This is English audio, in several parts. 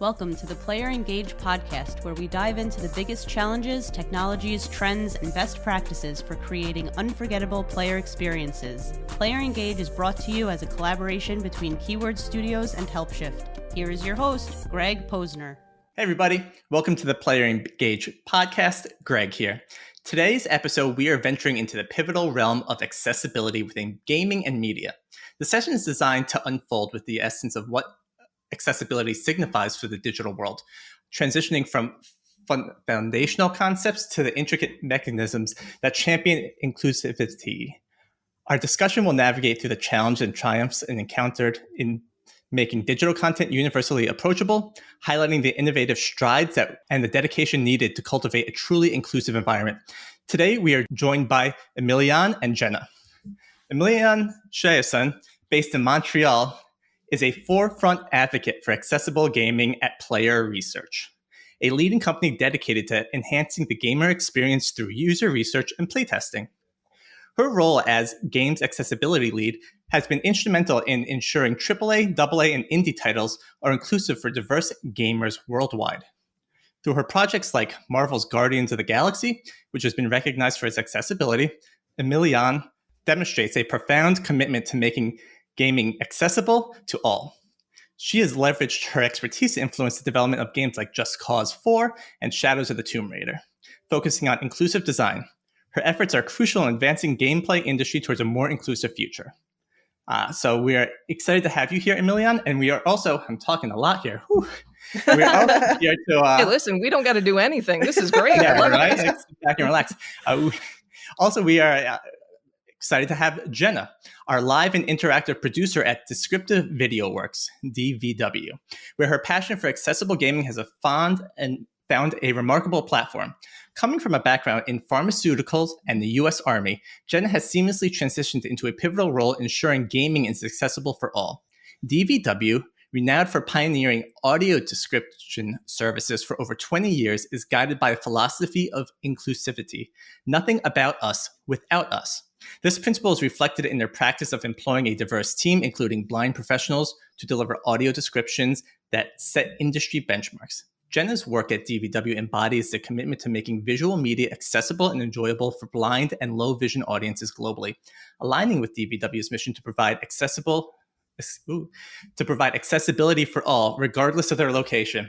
Welcome to the Player Engage podcast, where we dive into the biggest challenges, technologies, trends, and best practices for creating unforgettable player experiences. Player Engage is brought to you as a collaboration between Keyword Studios and HelpShift. Here is your host, Greg Posner. Hey everybody, welcome to the Player Engage podcast. Greg here. Today's episode, we are venturing into the pivotal realm of accessibility within gaming and media. The session is designed to unfold with the essence of what accessibility signifies for the digital world, transitioning from foundational concepts to the intricate mechanisms that champion inclusivity. Our discussion will navigate through the challenges and triumphs encountered in making digital content universally approachable, highlighting the innovative strides and the dedication needed to cultivate a truly inclusive environment. Today, we are joined by Améliane and Jenna. Emilean Chiasson, based in Montreal, is a forefront advocate for accessible gaming at Player Research, a leading company dedicated to enhancing the gamer experience through user research and playtesting. Her role as games accessibility lead has been instrumental in ensuring AAA, AA, and indie titles are inclusive for diverse gamers worldwide. Through her projects like Marvel's Guardians of the Galaxy, which has been recognized for its accessibility, Emilean demonstrates a profound commitment to making gaming accessible to all. She has leveraged her expertise to influence the development of games like Just Cause 4 and Shadows of the Tomb Raider, focusing on inclusive design. Her efforts are crucial in advancing gameplay industry towards a more inclusive future. So we are excited to have you here, Emilean, and we are also, I'm talking a lot here. We're also here to... Hey, listen, we don't got to do anything. This is great. Yeah, right? Like, sit back and relax. Also, we are excited to have Jenna, our live and interactive producer at Descriptive Video Works, DVW, where her passion for accessible gaming has found a remarkable platform. Coming from a background in pharmaceuticals and the U.S. Army, Jenna has seamlessly transitioned into a pivotal role ensuring gaming is accessible for all. DVW, renowned for pioneering audio description services for over 20 years, is guided by a philosophy of inclusivity. Nothing about us without us. This principle is reflected in their practice of employing a diverse team, including blind professionals, to deliver audio descriptions that set industry benchmarks. Jenna's work at DVW embodies the commitment to making visual media accessible and enjoyable for blind and low vision audiences globally, aligning with DVW's mission to provide accessibility for all, regardless of their location.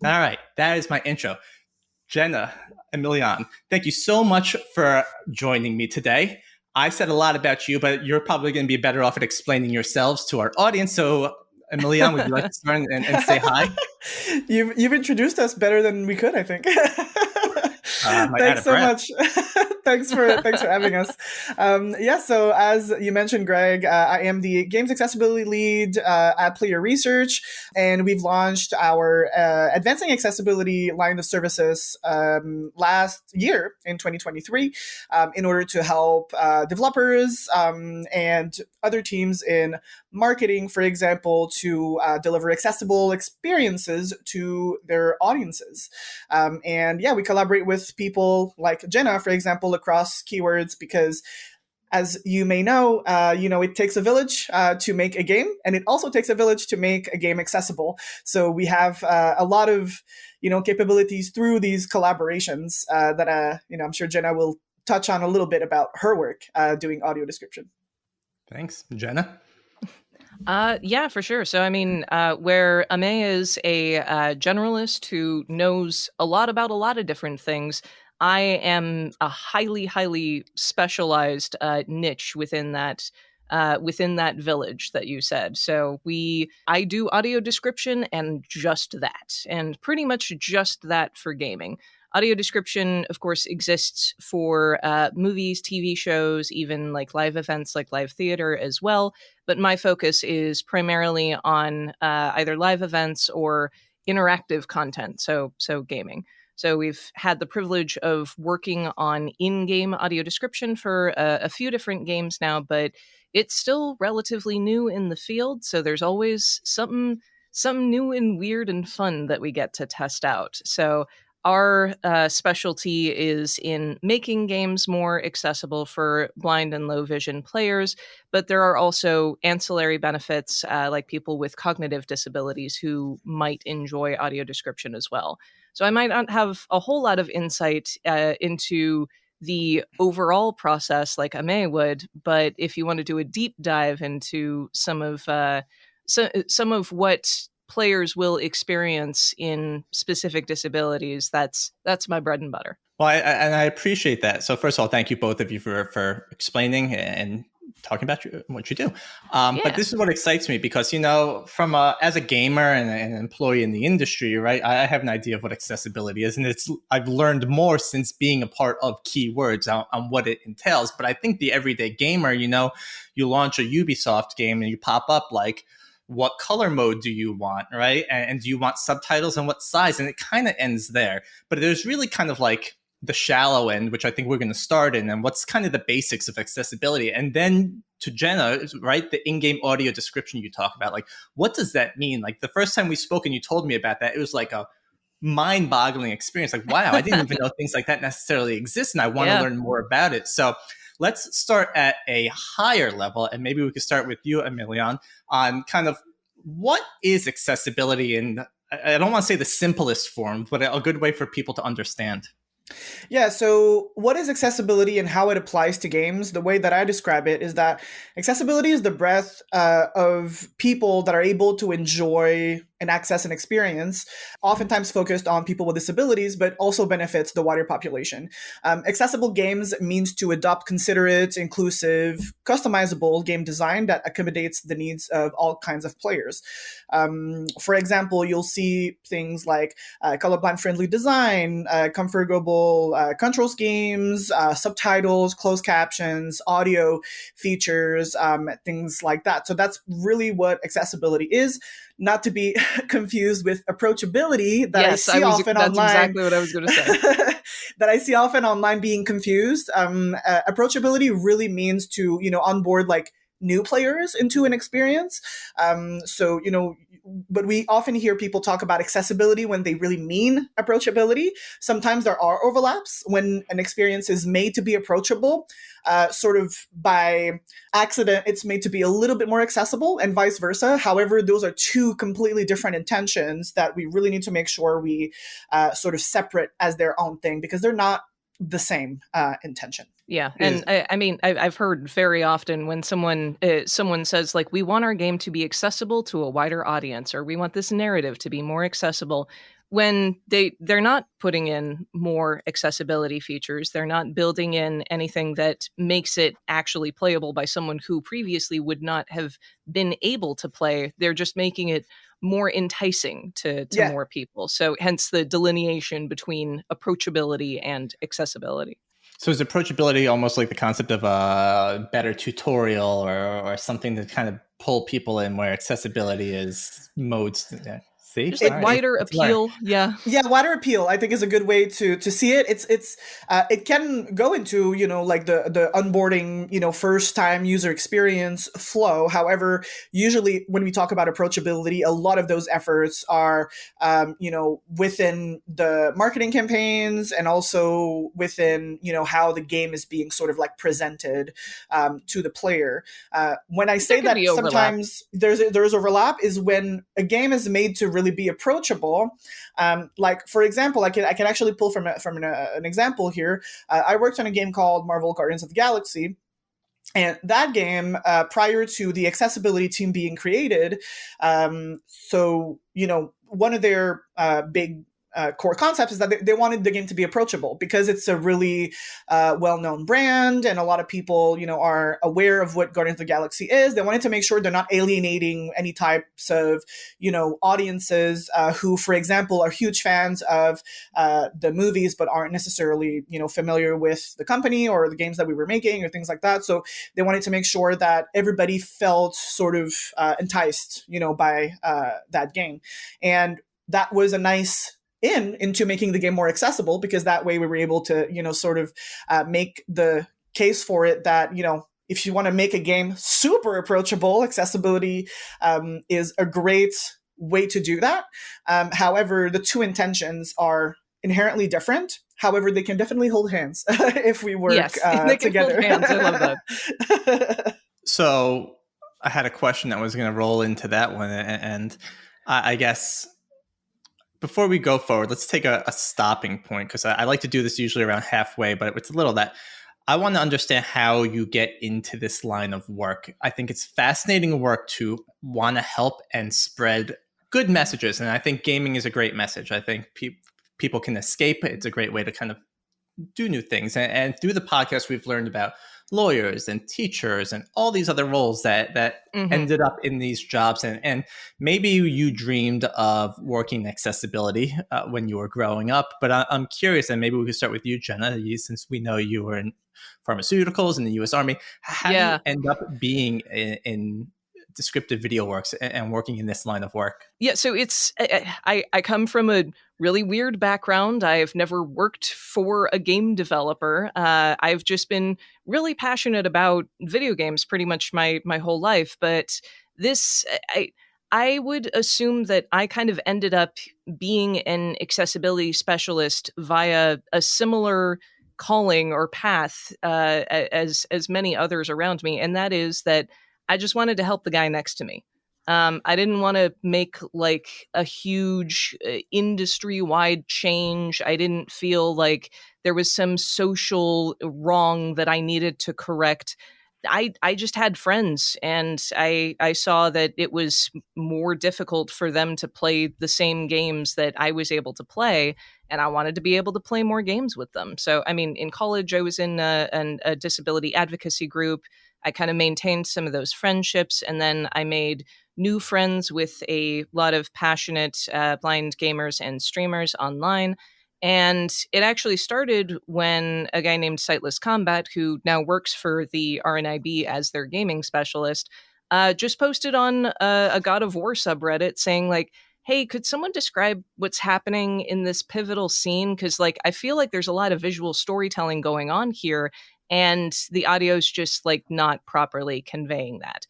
All right, that is my intro. Jenna, Emilean, thank you so much for joining me today. I said a lot about you, but you're probably going to be better off at explaining yourselves to our audience. So, Emilean, would you like to start and say hi? You've introduced us better than we could, I think. Thanks so much. Thanks for having us. So as you mentioned, Greg, I am the Games Accessibility Lead at Player Research, and we've launched our Advancing Accessibility line of services last year in 2023 in order to help developers and other teams in marketing, for example, to deliver accessible experiences to their audiences. We collaborate with people like Jenna, for example, across keywords, because as you may know, it takes a village to make a game, and it also takes a village to make a game accessible. So we have a lot of, capabilities through these collaborations that, I'm sure Jenna will touch on a little bit about her work doing audio description. Thanks. Jenna? Yeah, for sure. So, where Amé is a generalist who knows a lot about a lot of different things, I am a highly, highly specialized niche within that village that you said. So I do audio description and just that, and pretty much just that for gaming. Audio description, of course, exists for movies, TV shows, even like live events like live theater as well. But my focus is primarily on either live events or interactive content, so gaming. So we've had the privilege of working on in-game audio description for a few different games now, but it's still relatively new in the field. So there's always something new and weird and fun that we get to test out. So our specialty is in making games more accessible for blind and low vision players, but there are also ancillary benefits like people with cognitive disabilities who might enjoy audio description as well. So I might not have a whole lot of insight into the overall process like Amé would, but if you want to do a deep dive into some of what players will experience in specific disabilities, that's my bread and butter. Well, and I appreciate that. So first of all, thank you both of you for explaining and talking about what you do. But this is what excites me because, from as a gamer and an employee in the industry, right, I have an idea of what accessibility is. And I've learned more since being a part of Keywords on what it entails. But I think the everyday gamer, you launch a Ubisoft game and you pop up like, what color mode do you want, right? And do you want subtitles and what size? And it kind of ends there. But there's really kind of like the shallow end, which I think we're going to start in, and what's kind of the basics of accessibility. And then to Jenna, right, the in-game audio description you talk about, like, what does that mean? Like the first time we spoke and you told me about that, it was like a mind-boggling experience. Like, wow, I didn't even know things like that necessarily exist, and I want to learn more about it. So let's start at a higher level, and maybe we could start with you, Améliane, on kind of what is accessibility in, I don't want to say the simplest form, but a good way for people to understand. Yeah, so what is accessibility and how it applies to games? The way that I describe it is that accessibility is the breadth of people that are able to enjoy and access an experience, oftentimes focused on people with disabilities, but also benefits the wider population. Accessible games means to adopt considerate, inclusive, customizable game design that accommodates the needs of all kinds of players. For example, you'll see things like colorblind-friendly design, comfortable control schemes, subtitles, closed captions, audio features, things like that. So that's really what accessibility is. Not to be confused with approachability that I see often online. That's exactly what I was going to say. That I see often online being confused. Approachability really means to, onboard like new players into an experience. But we often hear people talk about accessibility when they really mean approachability. Sometimes there are overlaps when an experience is made to be approachable. Sort of by accident, it's made to be a little bit more accessible and vice versa. However, those are two completely different intentions that we really need to make sure we sort of separate as their own thing, because they're not the same intention. Yeah, and I mean, I've heard very often when someone says like, we want our game to be accessible to a wider audience, or we want this narrative to be more accessible, when they're not putting in more accessibility features, they're not building in anything that makes it actually playable by someone who previously would not have been able to play. They're just making it more enticing to more people. So hence the delineation between approachability and accessibility. So is approachability almost like the concept of a better tutorial or something to kind of pull people in, where accessibility is modes? Yeah. See? Just like wider appeal. Yeah, wider appeal, I think, is a good way to see it. It can go into, like the onboarding, first time user experience flow. However, usually when we talk about approachability, a lot of those efforts are within the marketing campaigns and also within how the game is being sort of like presented to the player. When I say that sometimes there's overlap is when a game is made to really be approachable. Like, for example, I can actually pull from an example here. I worked on a game called Marvel Guardians of the Galaxy. And that game, prior to the accessibility team being created, one of their big core concepts is that they wanted the game to be approachable because it's a really well-known brand and a lot of people, are aware of what Guardians of the Galaxy is. They wanted to make sure they're not alienating any types of, audiences who, for example, are huge fans of the movies but aren't necessarily, familiar with the company or the games that we were making or things like that. So they wanted to make sure that everybody felt sort of enticed, by that game. And that was a nice into making the game more accessible, because that way we were able to, sort of make the case for it that, if you want to make a game super approachable, accessibility is a great way to do that. However, the two intentions are inherently different. However, they can definitely hold hands if we work Yes, they can together. hold hands. I love that. So I had a question that was going to roll into that one. And I guess before we go forward, let's take a stopping point, because I like to do this usually around halfway, but it's a little that I want to understand how you get into this line of work. I think it's fascinating work to want to help and spread good messages. And I think gaming is a great message. I think people can escape. It's a great way to kind of do new things. And through the podcast, we've learned about lawyers and teachers and all these other roles that ended up in these jobs. And maybe you dreamed of working in accessibility when you were growing up. But I'm curious, and maybe we could start with you, Jenna, since we know you were in pharmaceuticals in the U.S. Army. How do you end up being in Descriptive Video Works and working in this line of work? Yeah, so it's I come from a really weird background. I've never worked for a game developer. I've just been really passionate about video games pretty much my whole life. But this, I would assume that I kind of ended up being an accessibility specialist via a similar calling or path as many others around me, and that is that I just wanted to help the guy next to me. I didn't want to make like a huge industry-wide change. I didn't feel like there was some social wrong that I needed to correct. I just had friends, and I saw that it was more difficult for them to play the same games that I was able to play, and I wanted to be able to play more games with them. So, I mean, in college, I was in a disability advocacy group. I kind of maintained some of those friendships, and then I made new friends with a lot of passionate blind gamers and streamers online. And it actually started when a guy named Sightless Combat, who now works for the RNIB as their gaming specialist, just posted on a God of War subreddit saying like, hey, could someone describe what's happening in this pivotal scene? Because like, I feel like there's a lot of visual storytelling going on here, and the audio's just like not properly conveying that.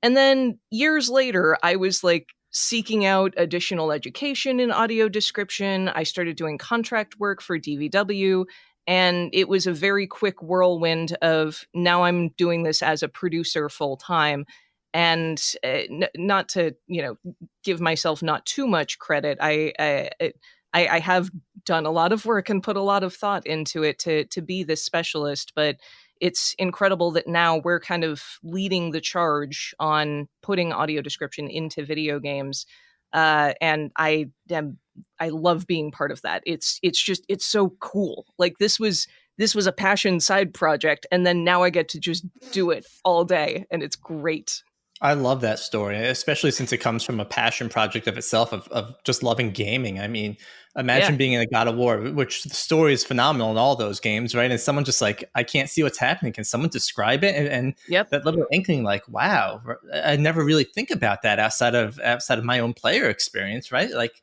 And then years later, I was like seeking out additional education in audio description. I started doing contract work for DVW, and it was a very quick whirlwind of now I'm doing this as a producer full time. And not to, give myself not too much credit, I have done a lot of work and put a lot of thought into it to be this specialist, but it's incredible that now we're kind of leading the charge on putting audio description into video games. And I love being part of that. It's so cool. Like this was a passion side project, and then now I get to just do it all day, and it's great. I love that story, especially since it comes from a passion project of itself, of just loving gaming. I mean, imagine being in a God of War, which the story is phenomenal in all those games, right? And someone just like, I can't see what's happening. Can someone describe it? And that little inkling, like, wow, I never really think about that outside of my own player experience, right? Like,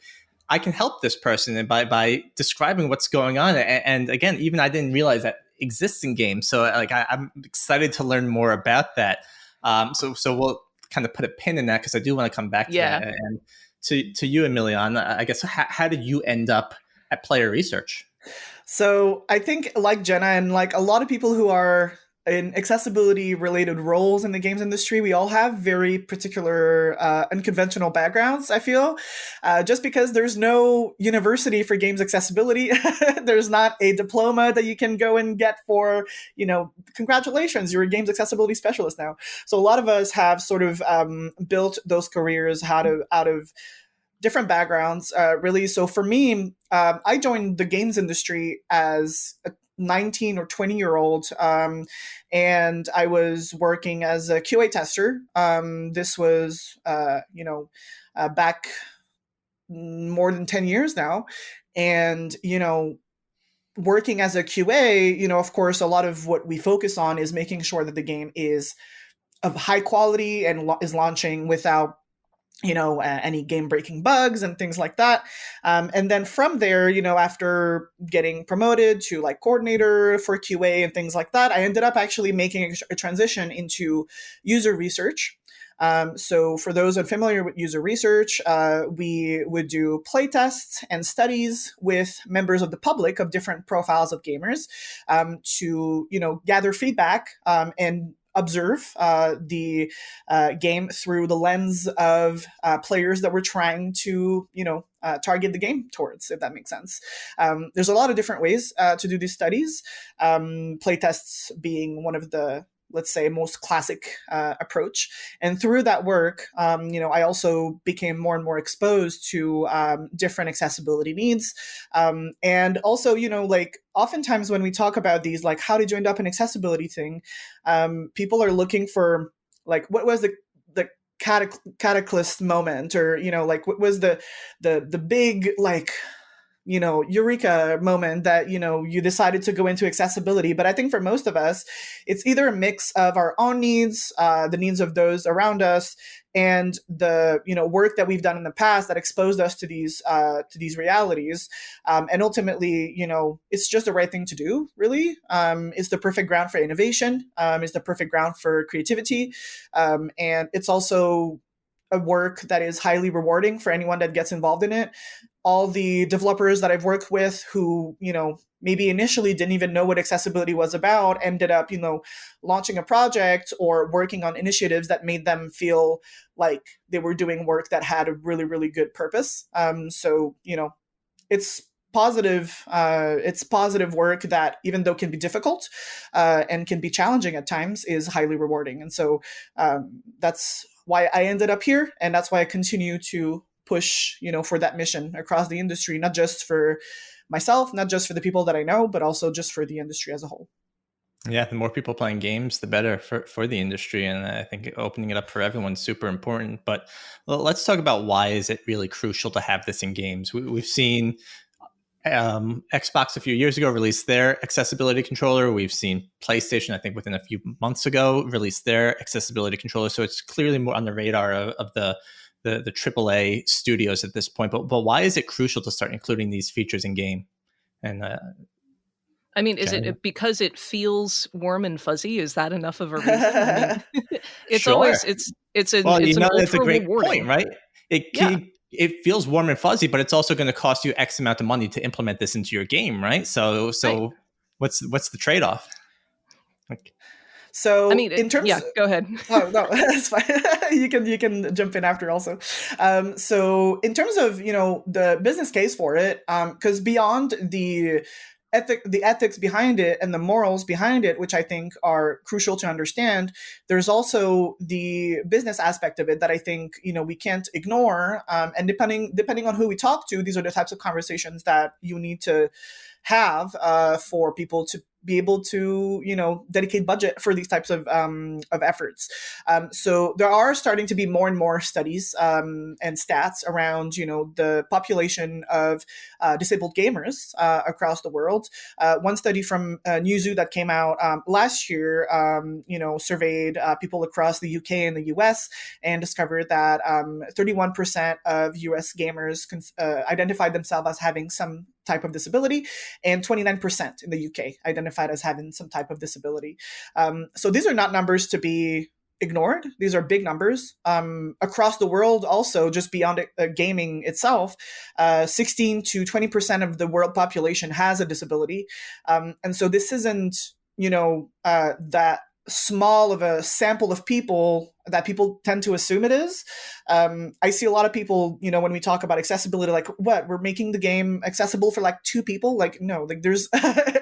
I can help this person by describing what's going on. And again, even I didn't realize that exists in games. So like, I'm excited to learn more about that. So we'll kind of put a pin in that, because I do want to come back to that. And to you, Emilean, I guess, how did you end up at Player Research? So I think like Jenna and like a lot of people who are in accessibility related roles in the games industry, we all have very particular unconventional backgrounds, I feel. Just because there's no university for games accessibility, there's not a diploma that you can go and get for, congratulations, you're a games accessibility specialist now. So a lot of us have sort of built those careers out of different backgrounds, really. So for me, I joined the games industry as a 19 or 20-year-old, and I was working as a QA tester. This was, back more than 10 years now. And, working as a QA, of course, a lot of what we focus on is making sure that the game is of high quality and is launching without any game-breaking bugs and things like that. And then from there, after getting promoted to like coordinator for QA and things like that, I ended up actually making a transition into user research. So for those unfamiliar with user research, we would do playtests and studies with members of the public of different profiles of gamers to, gather feedback and observe the game through the lens of players that we're trying to, target the game towards, if that makes sense. There's a lot of different ways to do these studies, playtests being one of the, let's say, most classic approach. And through that work, I also became more and more exposed to different accessibility needs. And also, oftentimes when we talk about these, like, how did you end up in accessibility thing, people are looking for, like, what was the cataclysm moment, or, what was the big, like, eureka moment that, you decided to go into accessibility. But I think for most of us, it's either a mix of our own needs, the needs of those around us, and the, work that we've done in the past that exposed us to these realities. And ultimately, it's just the right thing to do, really. It's the perfect ground for innovation. It's the perfect ground for creativity. And it's also a work that is highly rewarding for anyone that gets involved in it. All the developers that I've worked with who, maybe initially didn't even know what accessibility was about, ended up, launching a project or working on initiatives that made them feel like they were doing work that had a really, really good purpose. So, it's positive. It's positive work that, even though can be difficult and can be challenging at times, is highly rewarding. And so that's why I ended up here, and that's why I continue to push, for that mission across the industry, not just for myself, not just for the people that I know, but also just for the industry as a whole. Yeah, the more people playing games, the better for the industry. And I think opening it up for everyone's super important. But let's talk about, why is it really crucial to have this in games? We've seen Xbox a few years ago released their accessibility controller. We've seen PlayStation, I think within a few months ago, release their accessibility controller. So it's clearly more on the radar of the AAA studios at this point. But why is it crucial to start including these features in game? And I mean, is Jenna? it because it feels warm and fuzzy? Is that enough of a reason? I mean, it's Sure. always it's an that's a ultra great rewarding point, right? It feels warm and fuzzy, but it's also going to cost you X amount of money to implement this into your game, right? So Right. what's the trade-off? So I mean, in terms go ahead. Oh no, that's fine. You can jump in after also. So in terms of the business case for it, because beyond the ethics behind it and the morals behind it, which I think are crucial to understand, there's also the business aspect of it that I think we can't ignore. And depending on who we talk to, these are the types of conversations that you need to have for people to be able to dedicate budget for these types of efforts. So there are starting to be more and more studies and stats around the population of disabled gamers across the world. One study from Newzoo that came out last year surveyed people across the UK and the US, and discovered that 31% of US gamers identified themselves as having some type of disability, and 29% in the UK identified as having some type of disability. So these are not numbers to be ignored. These are big numbers. Across the world also, just beyond gaming itself, 16 to 20% of the world population has a disability. And so this isn't, that small of a sample of people that people tend to assume it is. I see a lot of people, when we talk about accessibility, like, what, we're making the game accessible for like 2 people? Like, no, like there's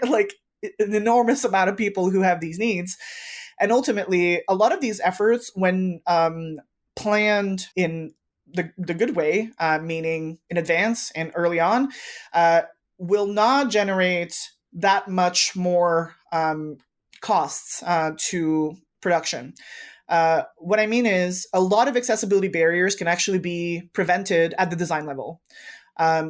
like an enormous amount of people who have these needs. And ultimately, a lot of these efforts, when planned in the good way, meaning in advance and early on, will not generate that much more costs to production. What I mean is, a lot of accessibility barriers can actually be prevented at the design level.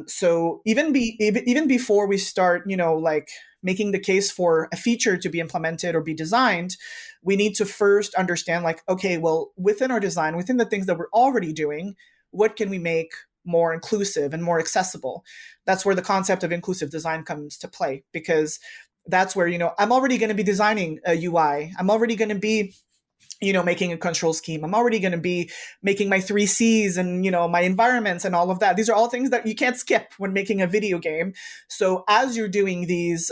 So even before we start, like making the case for a feature to be implemented or be designed, we need to first understand, like, okay, well, within our design, within the things that we're already doing, what can we make more inclusive and more accessible? That's where the concept of inclusive design comes to play, because that's where, I'm already going to be designing a UI. I'm already going to be making a control scheme. I'm already going to be making my 3Cs and, my environments and all of that. These are all things that you can't skip when making a video game. So as you're doing these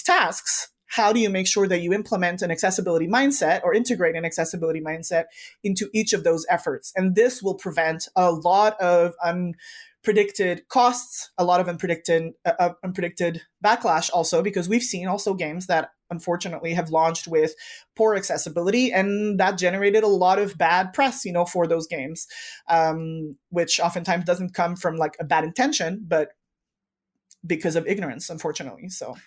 tasks, how do you make sure that you implement an accessibility mindset or integrate an accessibility mindset into each of those efforts? And this will prevent a lot of unpredicted costs, a lot of unpredicted backlash also, because we've seen also games that unfortunately have launched with poor accessibility, and that generated a lot of bad press, for those games, which oftentimes doesn't come from like a bad intention, but because of ignorance, unfortunately. So.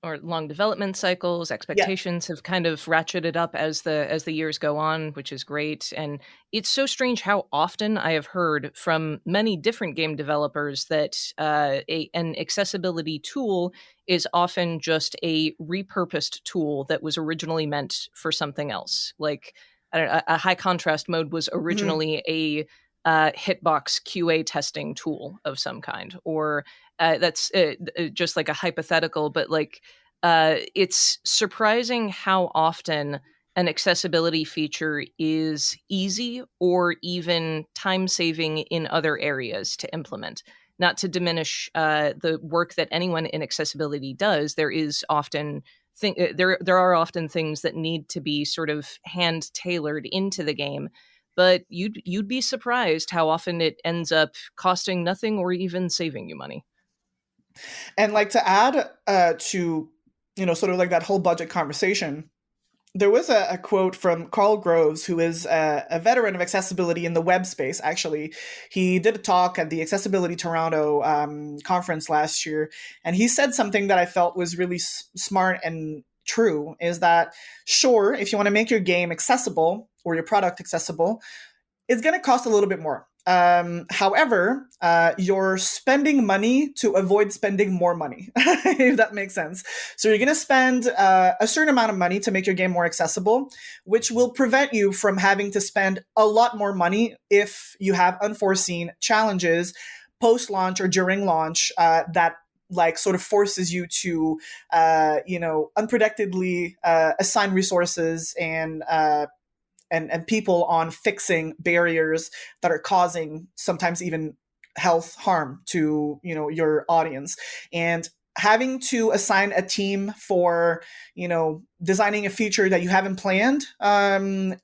Or long development cycles, expectations have kind of ratcheted up as the years go on, which is great. And it's so strange how often I have heard from many different game developers that an accessibility tool is often just a repurposed tool that was originally meant for something else. Like a high contrast mode was originally a hitbox QA testing tool of some kind, or that's just like a hypothetical, but like it's surprising how often an accessibility feature is easy or even time-saving in other areas to implement. Not to diminish the work that anyone in accessibility does, there are often things that need to be sort of hand-tailored into the game. But you'd be surprised how often it ends up costing nothing or even saving you money. And like to add to, sort of like that whole budget conversation, there was a quote from Carl Groves, who is a veteran of accessibility in the web space, actually. He did a talk at the Accessibility Toronto conference last year, and he said something that I felt was really smart and true, is that, sure, if you want to make your game accessible or your product accessible, it's going to cost a little bit more. However, you're spending money to avoid spending more money, if that makes sense. So you're going to spend a certain amount of money to make your game more accessible, which will prevent you from having to spend a lot more money if you have unforeseen challenges post-launch or during launch that like sort of forces you to, unpredictably assign resources and people on fixing barriers that are causing sometimes even health harm to, your audience. And having to assign a team for, designing a feature that you haven't planned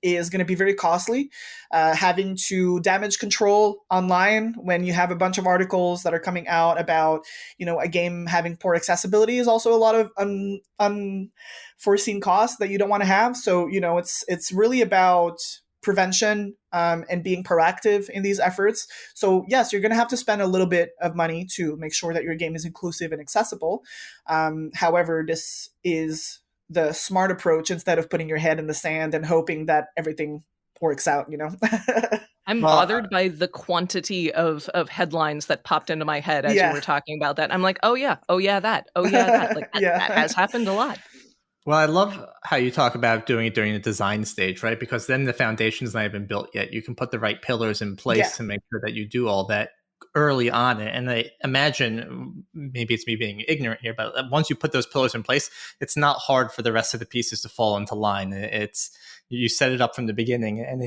is going to be very costly. Having to damage control online when you have a bunch of articles that are coming out about, a game having poor accessibility is also a lot of unforeseen costs that you don't want to have. So, it's really about prevention and being proactive in these efforts. So yes, you're going to have to spend a little bit of money to make sure that your game is inclusive and accessible. However, this is the smart approach instead of putting your head in the sand and hoping that everything works out, I'm bothered by the quantity of headlines that popped into my head as you were talking about that. I'm like, oh yeah, that. Like that has happened a lot. Well, I love how you talk about doing it during the design stage, right? Because then the foundation's not even built yet. You can put the right pillars in place to make sure that you do all that early on. And I imagine, maybe it's me being ignorant here, but once you put those pillars in place, it's not hard for the rest of the pieces to fall into line. It's, you set it up from the beginning, and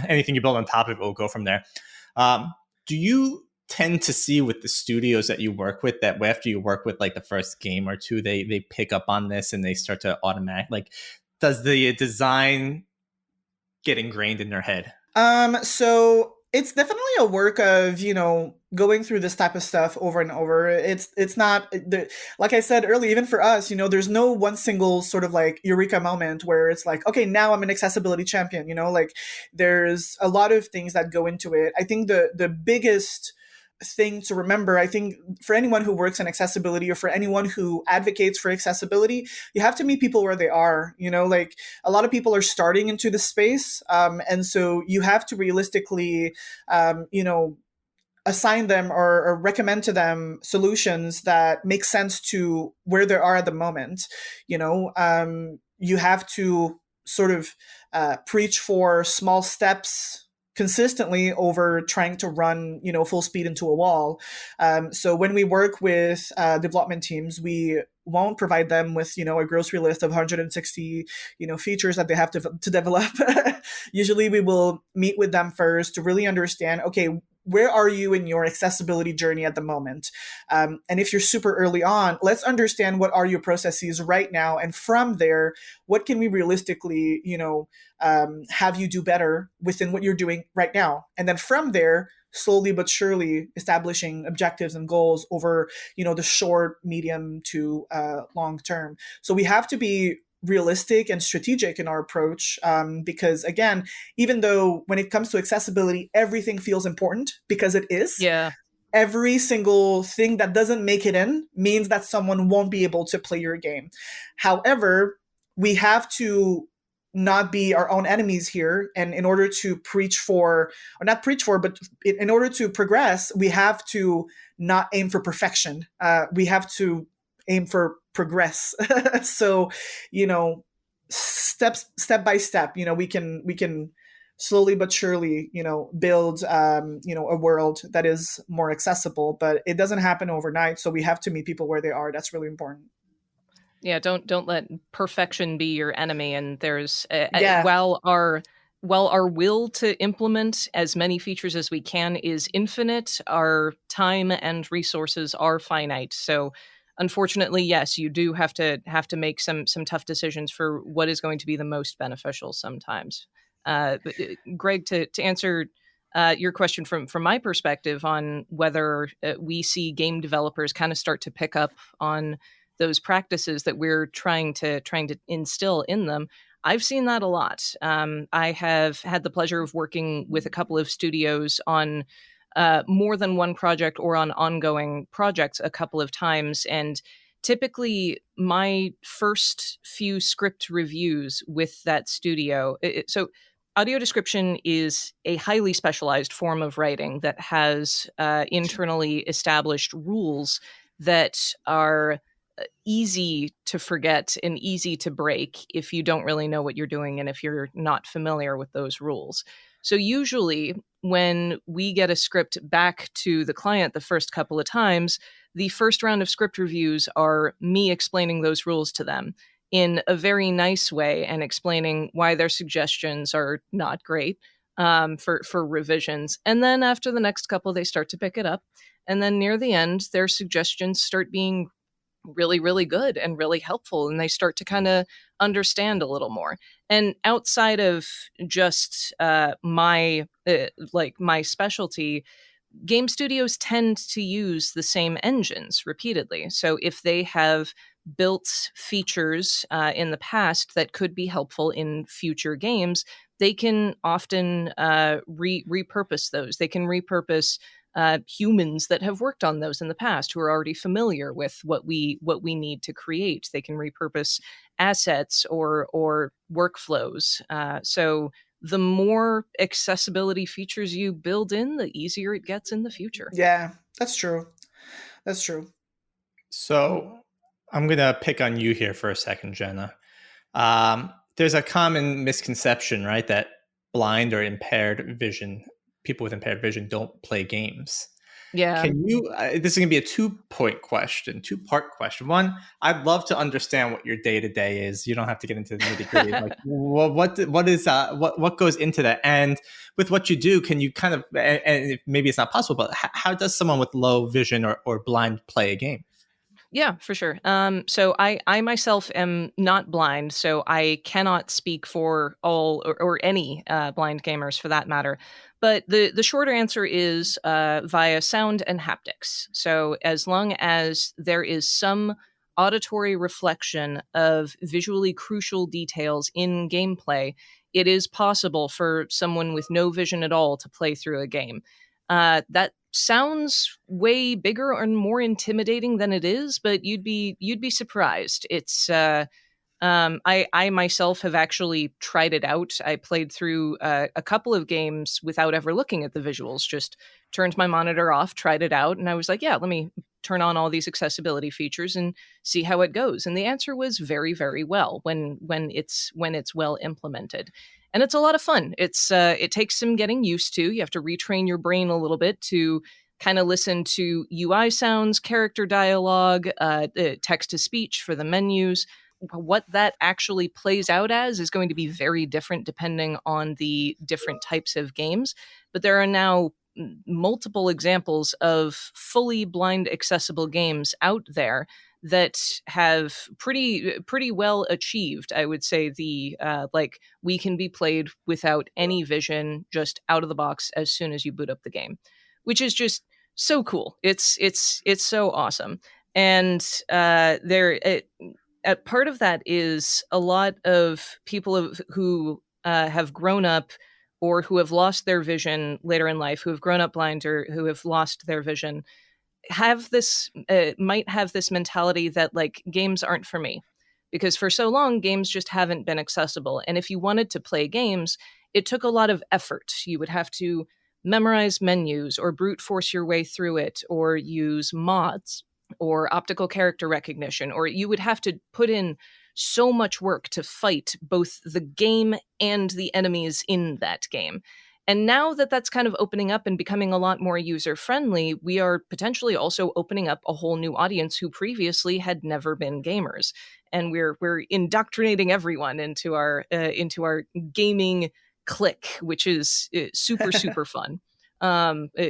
anything you build on top of it will go from there. Do you tend to see with the studios that you work with that after you work with like the first game or two, they pick up on this and they start to automate, like, does the design get ingrained in their head? So it's definitely a work of, going through this type of stuff over and over. It's not, like I said earlier, even for us, there's no one single sort of like eureka moment where it's like, okay, now I'm an accessibility champion, like there's a lot of things that go into it. I think the biggest thing to remember, I think, for anyone who works in accessibility or for anyone who advocates for accessibility, you have to meet people where they are. Like a lot of people are starting into the space, and so you have to realistically assign them or recommend to them solutions that make sense to where they are at the moment. You have to sort of preach for small steps consistently over trying to run, full speed into a wall. So when we work with development teams, we won't provide them with, a grocery list of 160, features that they have to develop. Usually we will meet with them first to really understand, okay, where are you in your accessibility journey at the moment? And if you're super early on, let's understand what are your processes right now. And from there, what can we realistically, have you do better within what you're doing right now? And then from there, slowly but surely establishing objectives and goals over, the short, medium to long term. So we have to be realistic and strategic in our approach, because again, even though when it comes to accessibility, everything feels important because it is. Yeah. Every single thing that doesn't make it in means that someone won't be able to play your game. However, we have to not be our own enemies here. And in order to but in order to progress, we have to not aim for perfection. We have to aim for progress. So, step by step, we can slowly but surely, build, a world that is more accessible, but it doesn't happen overnight. So we have to meet people where they are. That's really important. Yeah, don't let perfection be your enemy. And there's Yeah. while our will to implement as many features as we can is infinite, our time and resources are finite. So unfortunately, yes, you do have to make some tough decisions for what is going to be the most beneficial sometimes. Greg, to answer your question from my perspective on whether we see game developers kind of start to pick up on those practices that we're trying to instill in them, I've seen that a lot. I have had the pleasure of working with a couple of studios on more than one project or on ongoing projects a couple of times. And typically my first few script reviews with that studio, so audio description is a highly specialized form of writing that has internally established rules that are easy to forget and easy to break if you don't really know what you're doing and if you're not familiar with those rules. So usually when we get a script back to the client the first couple of times, the first round of script reviews are me explaining those rules to them in a very nice way and explaining why their suggestions are not great for revisions. And then after the next couple, they start to pick it up. And then near the end, their suggestions start being really, really good and really helpful. And they start to kind of understand a little more. And outside of just my specialty, game studios tend to use the same engines repeatedly. So if they have built features in the past that could be helpful in future games, they can often repurpose those. They can repurpose humans that have worked on those in the past who are already familiar with what we need to create. They can repurpose assets or workflows. So the more accessibility features you build in, the easier it gets in the future. Yeah, that's true. That's true. So I'm going to pick on you here for a second, Jenna. There's a common misconception, right, that blind or impaired vision, people with impaired vision don't play games. Yeah. Can you, this is going to be a two-part question. One, I'd love to understand what your day-to-day is. You don't have to get into the nitty-gritty. Like, well, what goes into that? And with what you do, can you kind of, and maybe it's not possible, but how does someone with low vision or blind play a game? Yeah, for sure. So I myself am not blind, so I cannot speak for all or any blind gamers for that matter. But the shorter answer is via sound and haptics. So as long as there is some auditory reflection of visually crucial details in gameplay, it is possible for someone with no vision at all to play through a game. That sounds way bigger and more intimidating than it is, but you'd be surprised. It's I myself have actually tried it out. I played through a couple of games without ever looking at the visuals, just turned my monitor off, tried it out, and I was like, yeah, let me turn on all these accessibility features and see how it goes. And the answer was very, very well when it's well implemented. And it's a lot of fun. It takes some getting used to. You have to retrain your brain a little bit to kind of listen to UI sounds, character dialogue, text to speech for the menus. What that actually plays out as is going to be very different depending on the different types of games. But there are now multiple examples of fully blind accessible games out there that have pretty well achieved. I would say the like we can be played without any vision, just out of the box as soon as you boot up the game, which is just so cool. It's so awesome. And part of that is a lot of people who have grown up or who have lost their vision later in life, who have grown up blind or who have lost their vision, have this might have this mentality that like games aren't for me, because for so long games just haven't been accessible. And if you wanted to play games, it took a lot of effort. You would have to memorize menus or brute force your way through it, or use mods or optical character recognition, or you would have to put in so much work to fight both the game and the enemies in that game. And now that that's kind of opening up and becoming a lot more user friendly, we are potentially also opening up a whole new audience who previously had never been gamers, and we're indoctrinating everyone into our gaming clique, which is super fun.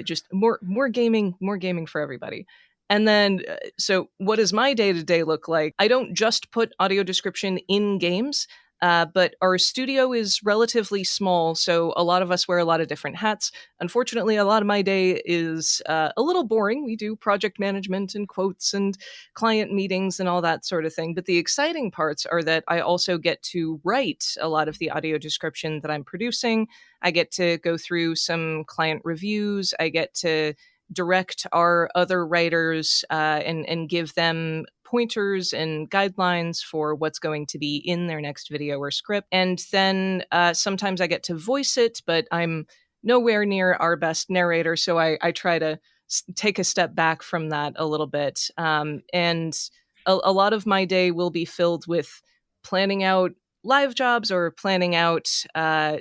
Just more gaming for everybody. And then, so what does my day-to-day look like? I don't just put audio description in games, but our studio is relatively small, so a lot of us wear a lot of different hats. Unfortunately, a lot of my day is a little boring. We do project management and quotes and client meetings and all that sort of thing. But the exciting parts are that I also get to write a lot of the audio description that I'm producing. I get to go through some client reviews. I get to direct our other writers and give them pointers and guidelines for what's going to be in their next video or script. And then sometimes I get to voice it, but I'm nowhere near our best narrator, so I try to take a step back from that a little bit. And a lot of my day will be filled with planning out live jobs or planning out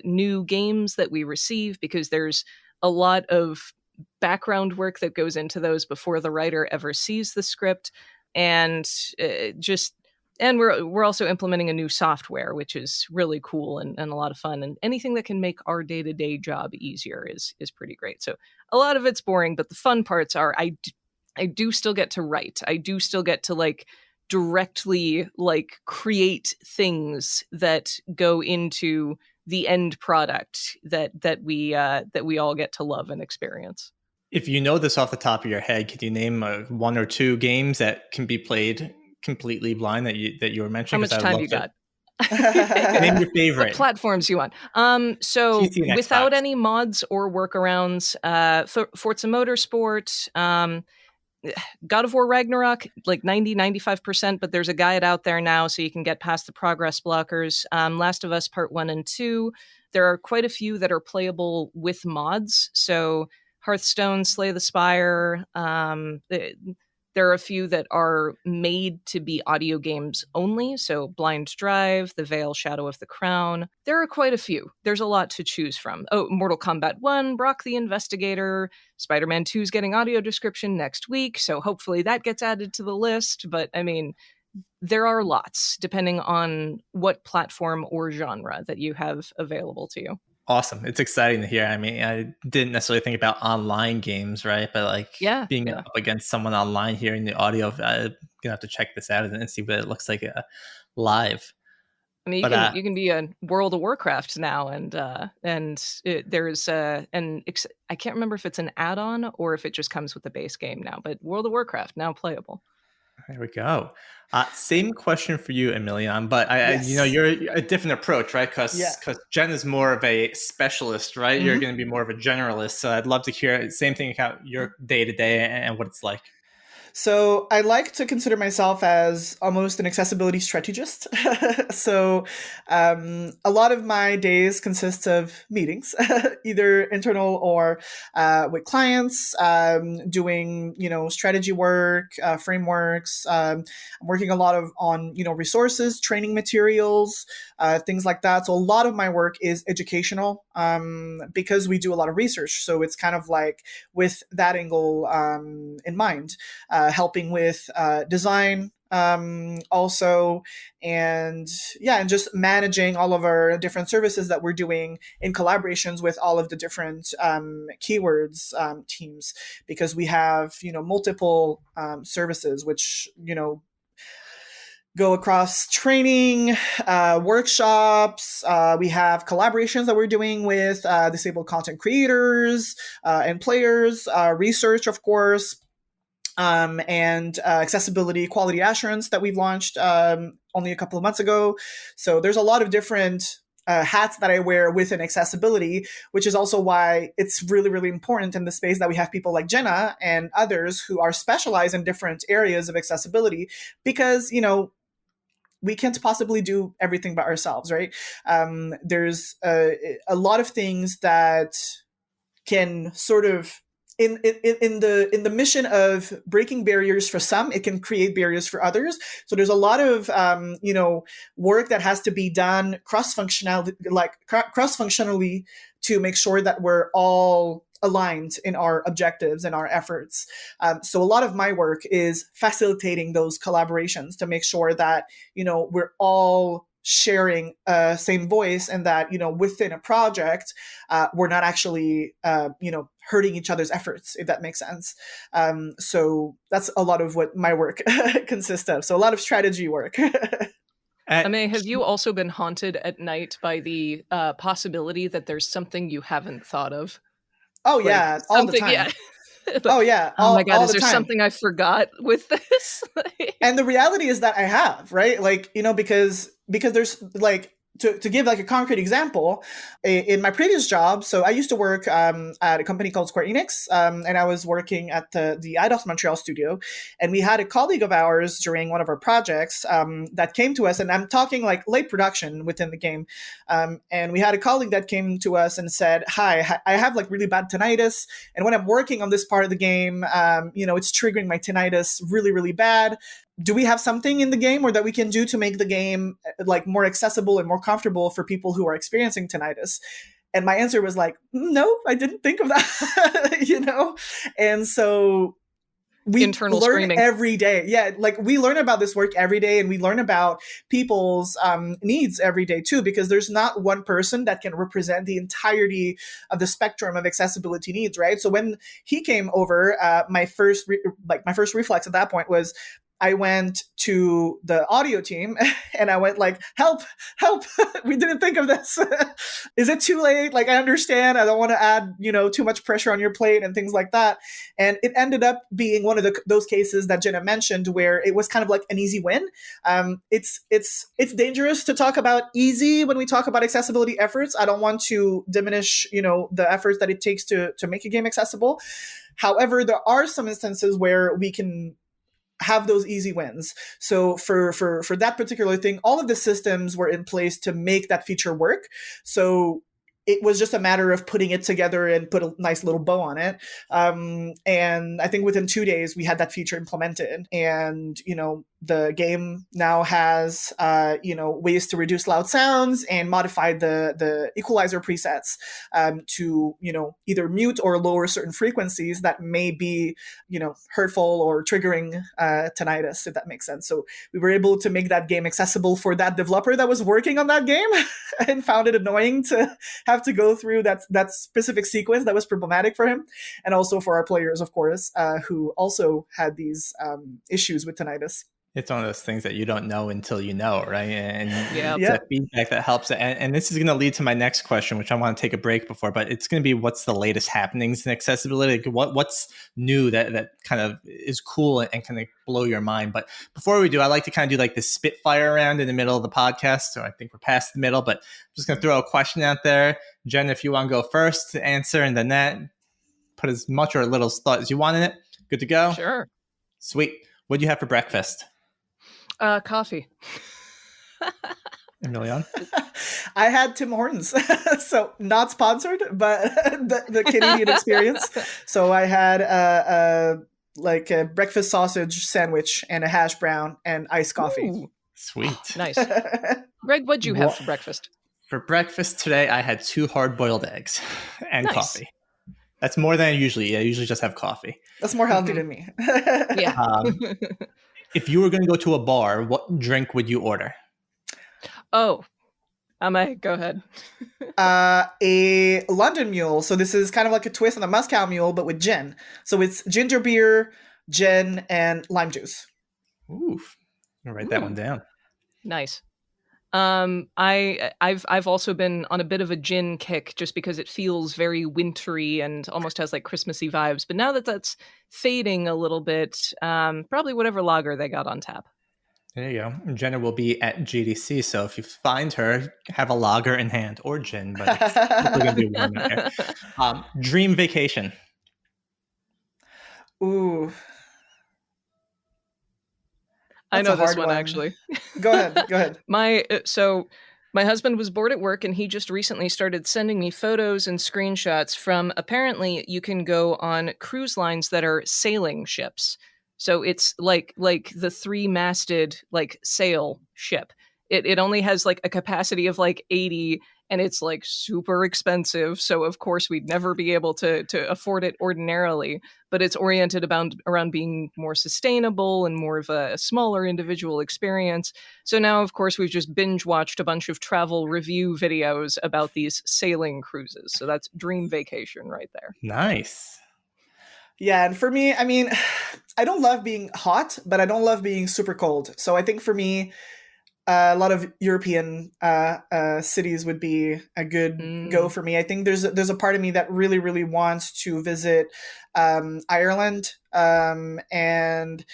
new games that we receive, because there's a lot of background work that goes into those before the writer ever sees the script. And we're also implementing a new software, which is really cool and a lot of fun. And anything that can make our day-to-day job easier is pretty great. So a lot of it's boring, but the fun parts are I do still get to write. I do still get to like directly like create things that go into the end product that we all get to love and experience. If you know this off the top of your head, could you name one or two games that can be played completely blind that you were mentioning? How much time you got? Name your favorite. What platforms you want. So without any mods or workarounds, Forza Motorsport, God of War Ragnarok, like 95%, but there's a guide out there now so you can get past the progress blockers. Last of Us Part 1 and 2. There are quite a few that are playable with mods. So Hearthstone, Slay the Spire. There are a few that are made to be audio games only. So Blind Drive, The Veil, Shadow of the Crown. There are quite a few. There's a lot to choose from. Oh, Mortal Kombat 1, Brock the Investigator. Spider-Man 2 is getting audio description next week, so hopefully that gets added to the list. But I mean, there are lots, depending on what platform or genre that you have available to you. Awesome. It's exciting to hear. I mean, I didn't necessarily think about online games, right? But like being up against someone online, hearing the audio, I'm going to have to check this out and see what it looks like live. I mean, you can be a World of Warcraft now, and there's I can't remember if it's an add-on or if it just comes with the base game now, but World of Warcraft now playable. There we go. Same question for you, Emilean, but you're a different approach, right? Because Jen is more of a specialist, right? Mm-hmm. You're going to be more of a generalist. So I'd love to hear same thing about your day to day and what it's like. So I like to consider myself as almost an accessibility strategist. So a lot of my days consist of meetings, either internal or with clients, doing strategy work, frameworks. I'm working a lot on resources, training materials, things like that. So a lot of my work is educational because we do a lot of research. So it's kind of like with that angle in mind. Helping with design also, and just managing all of our different services that we're doing in collaborations with all of the different keywords teams, because we have multiple services which go across training, workshops. We have collaborations that we're doing with disabled content creators and players, research, of course, and accessibility quality assurance that we've launched only a couple of months ago. So there's a lot of different hats that I wear within accessibility, which is also why it's really, really important in the space that we have people like Jenna and others who are specialized in different areas of accessibility, because, we can't possibly do everything by ourselves, right? There's a lot of things that can sort of in the mission of breaking barriers for some, it can create barriers for others. So there's a lot of work that has to be done cross-functionally to make sure that we're all aligned in our objectives and our efforts. So a lot of my work is facilitating those collaborations to make sure that we're all sharing same voice, and that within a project we're not actually hurting each other's efforts, if that makes sense. So that's a lot of what my work consists of. So a lot of strategy work. Ame, have you also been haunted at night by the possibility that there's something you haven't thought of? Oh yeah, all the time. Yeah. Oh yeah. Oh my God, is there time. something I forgot with this? And the reality is that I have, right? Like, because there's like, to give like a concrete example, in my previous job, so I used to work at a company called Square Enix, and I was working at the IDOS Montreal studio, and we had a colleague of ours during one of our projects that came to us, and I'm talking like late production within the game, and we had a colleague that came to us and said, "Hi, I have like really bad tinnitus, and when I'm working on this part of the game, it's triggering my tinnitus really, really bad. Do we have something in the game or that we can do to make the game like more accessible and more comfortable for people who are experiencing tinnitus?" And my answer was like, "No, I didn't think of that." And so we internal learn screaming every day. Yeah, like we learn about this work every day, and we learn about people's needs every day too, because there's not one person that can represent the entirety of the spectrum of accessibility needs, right? So when he came over, my first reflex at that point was, I went to the audio team and I went like, help, we didn't think of this. Is it too late? Like, I understand, I don't want to add, too much pressure on your plate and things like that. And it ended up being one of those cases that Jenna mentioned where it was kind of like an easy win. It's dangerous to talk about easy when we talk about accessibility efforts. I don't want to diminish, the efforts that it takes to make a game accessible. However, there are some instances where we can have those easy wins. So for that particular thing, all of the systems were in place to make that feature work. So it was just a matter of putting it together and put a nice little bow on it. And I think within 2 days, we had that feature implemented. And, the game now has, ways to reduce loud sounds and modify the equalizer presets to, either mute or lower certain frequencies that may be, hurtful or triggering tinnitus, if that makes sense. So we were able to make that game accessible for that developer that was working on that game and found it annoying to have to go through that specific sequence that was problematic for him. And also for our players, of course, who also had these issues with tinnitus. It's one of those things that you don't know until you know, right? And Yeah. it's that feedback that helps. And this is going to lead to my next question, which I want to take a break before, but it's going to be, what's the latest happenings in accessibility? What's new that kind of is cool and can blow your mind? But before we do, I like to kind of do like this spitfire round in the middle of the podcast. So I think we're past the middle, but I'm just going to throw a question out there. Jen, if you want to go first to answer, and then that, put as much or little thought as you want in it. Good to go? Sure. Sweet. What do you have for breakfast? Coffee. Emilean? I had Tim Hortons, so not sponsored, but the Canadian experience. So I had like a breakfast sausage sandwich and a hash brown and iced coffee. Ooh, Sweet. nice. Greg, what'd you have for breakfast? For breakfast today, I had 2 hard-boiled eggs and Nice. coffee. That's more than I usually eat. I usually just have coffee. That's more healthy than me. Yeah. If you were going to go to a bar, what drink would you order? Oh, go ahead. A London Mule. So this is kind of like a twist on the Moscow Mule, but with gin. So it's ginger beer, gin, and lime juice. Ooh, I'll write that one down. Nice. I've also been on a bit of a gin kick just because it feels very wintry and almost has like Christmassy vibes. But now that that's fading a little bit, probably whatever lager they got on tap. There you go. Jenna will be at GDC, so if you find her, have a lager in hand or gin, but it's going to be warm in here. Dream vacation. Ooh. I know That's a this hard one actually. Go ahead. My husband was bored at work and he just recently started sending me photos and screenshots from, apparently you can go on cruise lines that are sailing ships. So it's like the 3-masted like sail ship. It only has like a capacity of like 80 and it's like super expensive. So of course we'd never be able to afford it ordinarily, but it's oriented around being more sustainable and more of a smaller individual experience. So now of course we've just binge watched a bunch of travel review videos about these sailing cruises. So that's dream vacation right there. Nice. Yeah, and for me, I mean, I don't love being hot, but I don't love being super cold. So I think for me, a lot of European cities would be a good go for me. I think there's a part of me that really, really wants to visit Ireland and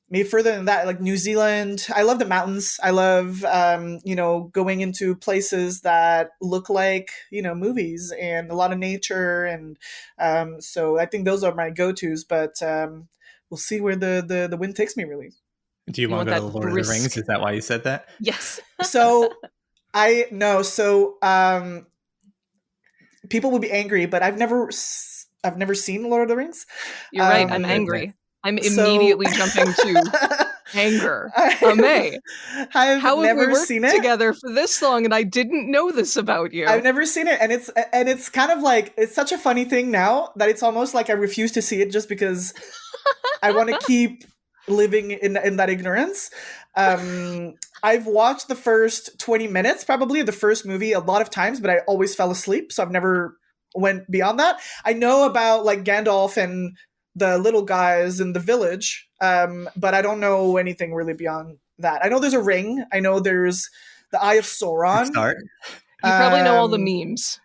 maybe further than that, like New Zealand. I love the mountains. I love, going into places that look like, movies and a lot of nature. And so I think those are my go-tos, but we'll see where the wind takes me, really. Do you want to go to Lord of the Rings? Is that why you said that? Yes. So people will be angry, but I've never seen Lord of the Rings. You're right. I'm angry. I'm immediately jumping to anger. Amé, how have we worked together for this long and I didn't know this about you? I've never seen it, and it's kind of like, it's such a funny thing now that it's almost like I refuse to see it just because I want to keep living in that ignorance. I've watched the first 20 minutes, probably the first movie, a lot of times, but I always fell asleep, so I've never went beyond that. I know about like Gandalf and the little guys in the village, but I don't know anything really beyond that. I know there's a ring. I know there's the Eye of Sauron. You probably know all the memes.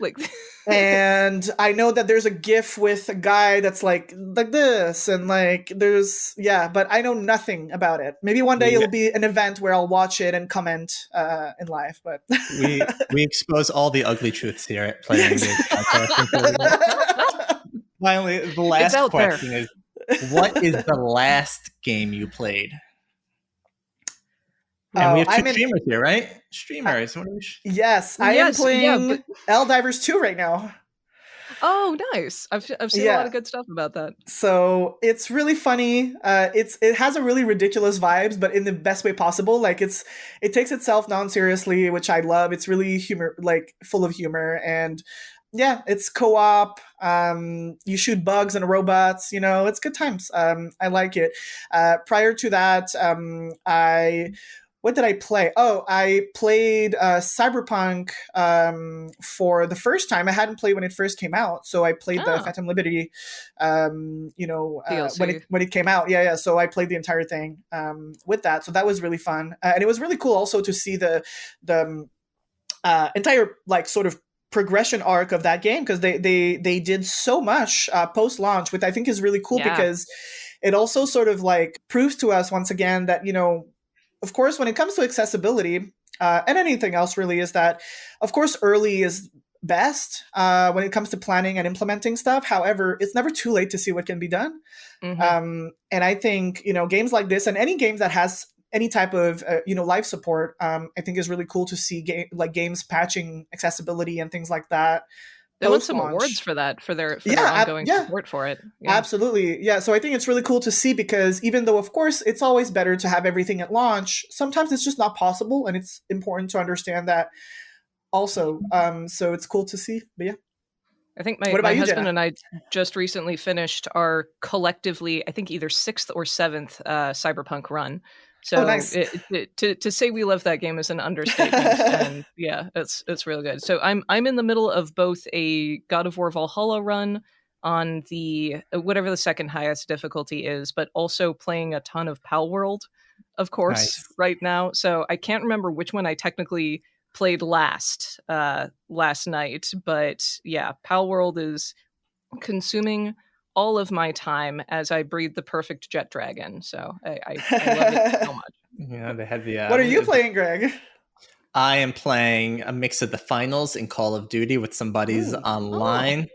Like, and I know that there's a GIF with a guy that's like this, and like but I know nothing about it. Maybe one day it'll be an event where I'll watch it and comment in live. But we expose all the ugly truths here at Player Engage Podcast. Finally, the last question is: what is the last game you played? And we have two streamers here, right? Streamers. Yes, I am playing Helldivers 2 right now. Oh, nice! I've seen a lot of good stuff about that. So it's really funny. It has a really ridiculous vibes, but in the best way possible. Like it takes itself non-seriously, which I love. It's really full of humor, and yeah, it's co-op. You shoot bugs and robots. It's good times. I like it. Prior to that, what did I play? Oh, I played Cyberpunk for the first time. I hadn't played when it first came out, so I played the Phantom Liberty, when it came out. Yeah. So I played the entire thing with that. So that was really fun, and it was really cool also to see the entire sort of progression arc of that game, because they did so much post launch, which I think is really cool because it also sort of proves to us once again that of course, when it comes to accessibility and anything else, really, is that, of course, early is best when it comes to planning and implementing stuff. However, it's never too late to see what can be done. And I think, games like this and any game that has any type of, live support, I think is really cool to see games patching accessibility and things like that. They won some awards for that, for their ongoing support for it. Yeah. Absolutely. Yeah. So I think it's really cool to see, because even though, of course, it's always better to have everything at launch, sometimes it's just not possible. And it's important to understand that also. So it's cool to see. But yeah. I think my husband Jenna? And I just recently finished our collectively, I think either 6th or 7th Cyberpunk run. So nice. To say we love that game is an understatement. And yeah, it's really good. So I'm in the middle of both a God of War Valhalla run on the whatever the second highest difficulty is, but also playing a ton of Pal World, of course, right now. So I can't remember which one I technically played last night, but yeah, Pal World is consuming all of my time as I breed the perfect jet dragon. So I love it so much. Yeah, they had the. What are you playing, Greg? I am playing a mix of the finals in Call of Duty with some buddies online.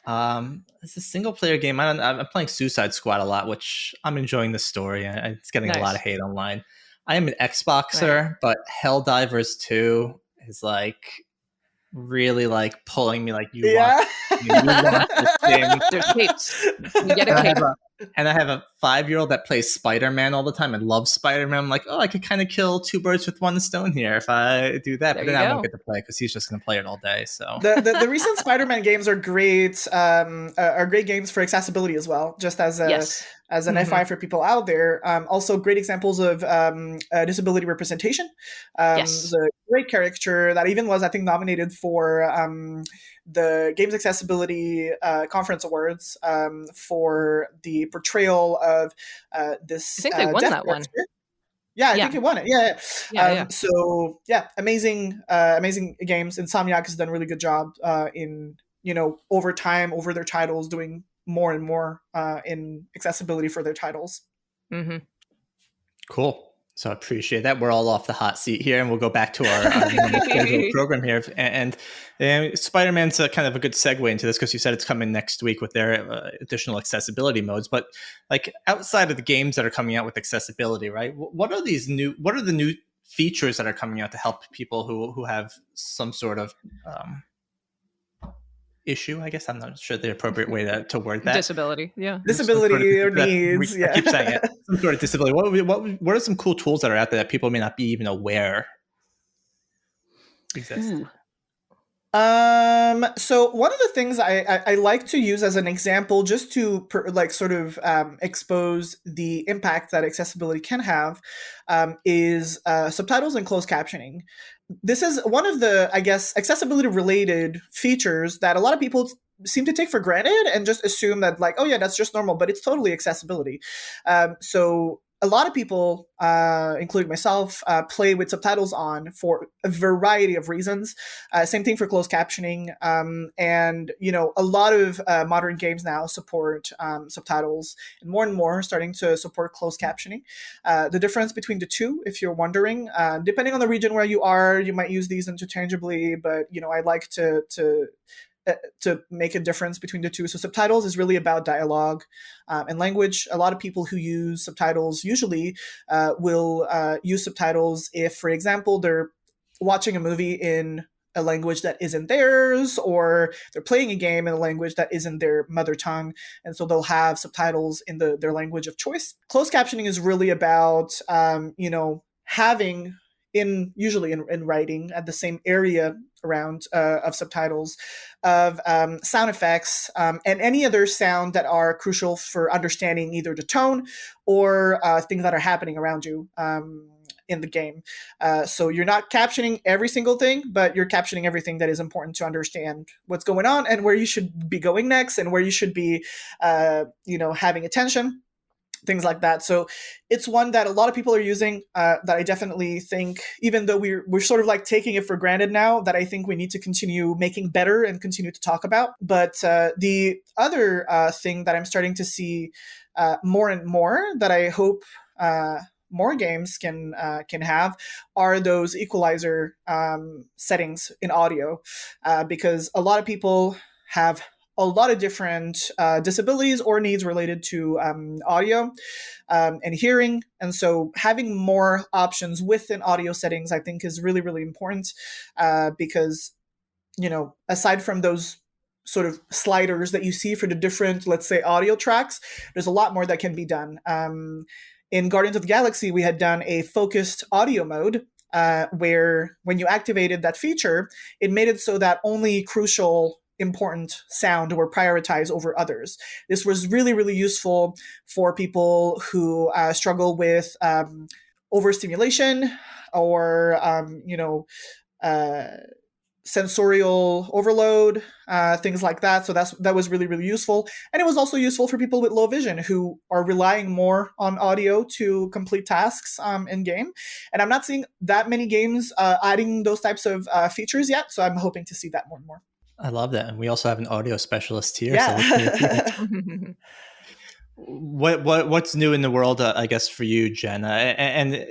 It's a single player game. I'm playing Suicide Squad a lot, which I'm enjoying the story. It's getting a lot of hate online. I am an Xboxer, but Helldivers 2 is really pulling me. You want this game. There's capes. You get a cape. And I have a 5-year-old that plays Spider-Man all the time and loves Spider-Man. I'm like, I could kind of kill 2 birds with 1 stone here if I do that. But then I won't get to play because he's just going to play it all day. So the recent Spider-Man games are great. Are great games for accessibility as well. Just as an FYI for people out there. Also, great examples of disability representation. There's a great caricature that even was, I think, nominated for the Games Accessibility Conference Awards for the portrayal of this. I think they won that one. Yeah, I think it won it. Yeah. So amazing games. Insomniac has done a really good job in over time, over their titles, doing more and more in accessibility for their titles. Cool. So I appreciate that. We're all off the hot seat here, and we'll go back to our program here. And Spider-Man's kind of a good segue into this, because you said it's coming next week with their additional accessibility modes. But outside of the games that are coming out with accessibility, right? What are the new features that are coming out to help people who have some sort of issue? I guess I'm not sure the appropriate way to word that. Disability, yeah. Disability or needs. I keep saying it. Some sort of disability. What are some cool tools that are out there that people may not be even aware exist? So one of the things I like to use as an example, just to expose the impact that accessibility can have, is subtitles and closed captioning. This is one of the, I guess, accessibility related features that a lot of people seem to take for granted and just assume that that's just normal, but it's totally accessibility. So a lot of people, including myself, play with subtitles on for a variety of reasons. Same thing for closed captioning. And, a lot of modern games now support subtitles, and more starting to support closed captioning. The difference between the two, if you're wondering, depending on the region where you are, you might use these interchangeably, but, I like to make a difference between the two. So subtitles is really about dialogue and language. A lot of people who use subtitles usually will use subtitles if, for example, they're watching a movie in a language that isn't theirs, or they're playing a game in a language that isn't their mother tongue. And so they'll have subtitles in their language of choice. Closed captioning is really about, having usually in writing at the same area around of subtitles of sound effects and any other sound that are crucial for understanding either the tone or things that are happening around you in the game. So you're not captioning every single thing, but you're captioning everything that is important to understand what's going on and where you should be going next and where you should be, having attention. Things like that. So it's one that a lot of people are using that I definitely think, even though we're sort of taking it for granted now, that I think we need to continue making better and continue to talk about. But the other thing that I'm starting to see more and more that I hope more games can have are those equalizer settings in audio, because a lot of people have a lot of different disabilities or needs related to audio and hearing. And so having more options within audio settings, I think, is really, really important, because, aside from those sort of sliders that you see for the different, let's say, audio tracks, there's a lot more that can be done. In Guardians of the Galaxy, we had done a focused audio mode, where when you activated that feature, it made it so that only crucial, important sound were prioritized over others. This was really, really useful for people who struggle with overstimulation or, sensorial overload, things like that. So that was really, really useful. And it was also useful for people with low vision who are relying more on audio to complete tasks in game. And I'm not seeing that many games adding those types of features yet. So I'm hoping to see that more and more. I love that. And we also have an audio specialist here. Yeah. So what's new in the world, I guess, for you, Jenna? And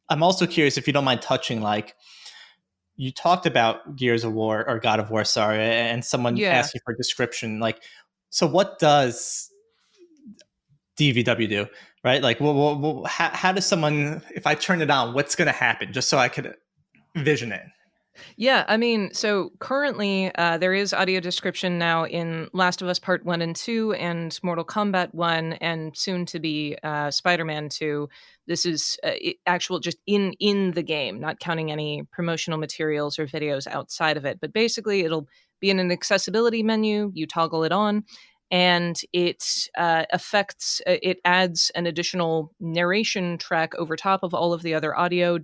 I'm also curious if you don't mind touching, like, you talked about Gears of War or God of War, sorry, and someone asked you for a description. Like, so what does DVW do, right? Like, how does someone, if I turn it on, what's going to happen? Just so I could envision it. Yeah, I mean, so currently there is audio description now in Last of Us Part 1 and 2 and Mortal Kombat 1 and soon to be Spider-Man 2. This is actual just in the game, not counting any promotional materials or videos outside of it. But basically, it'll be in an accessibility menu. You toggle it on, and it it adds an additional narration track over top of all of the other audio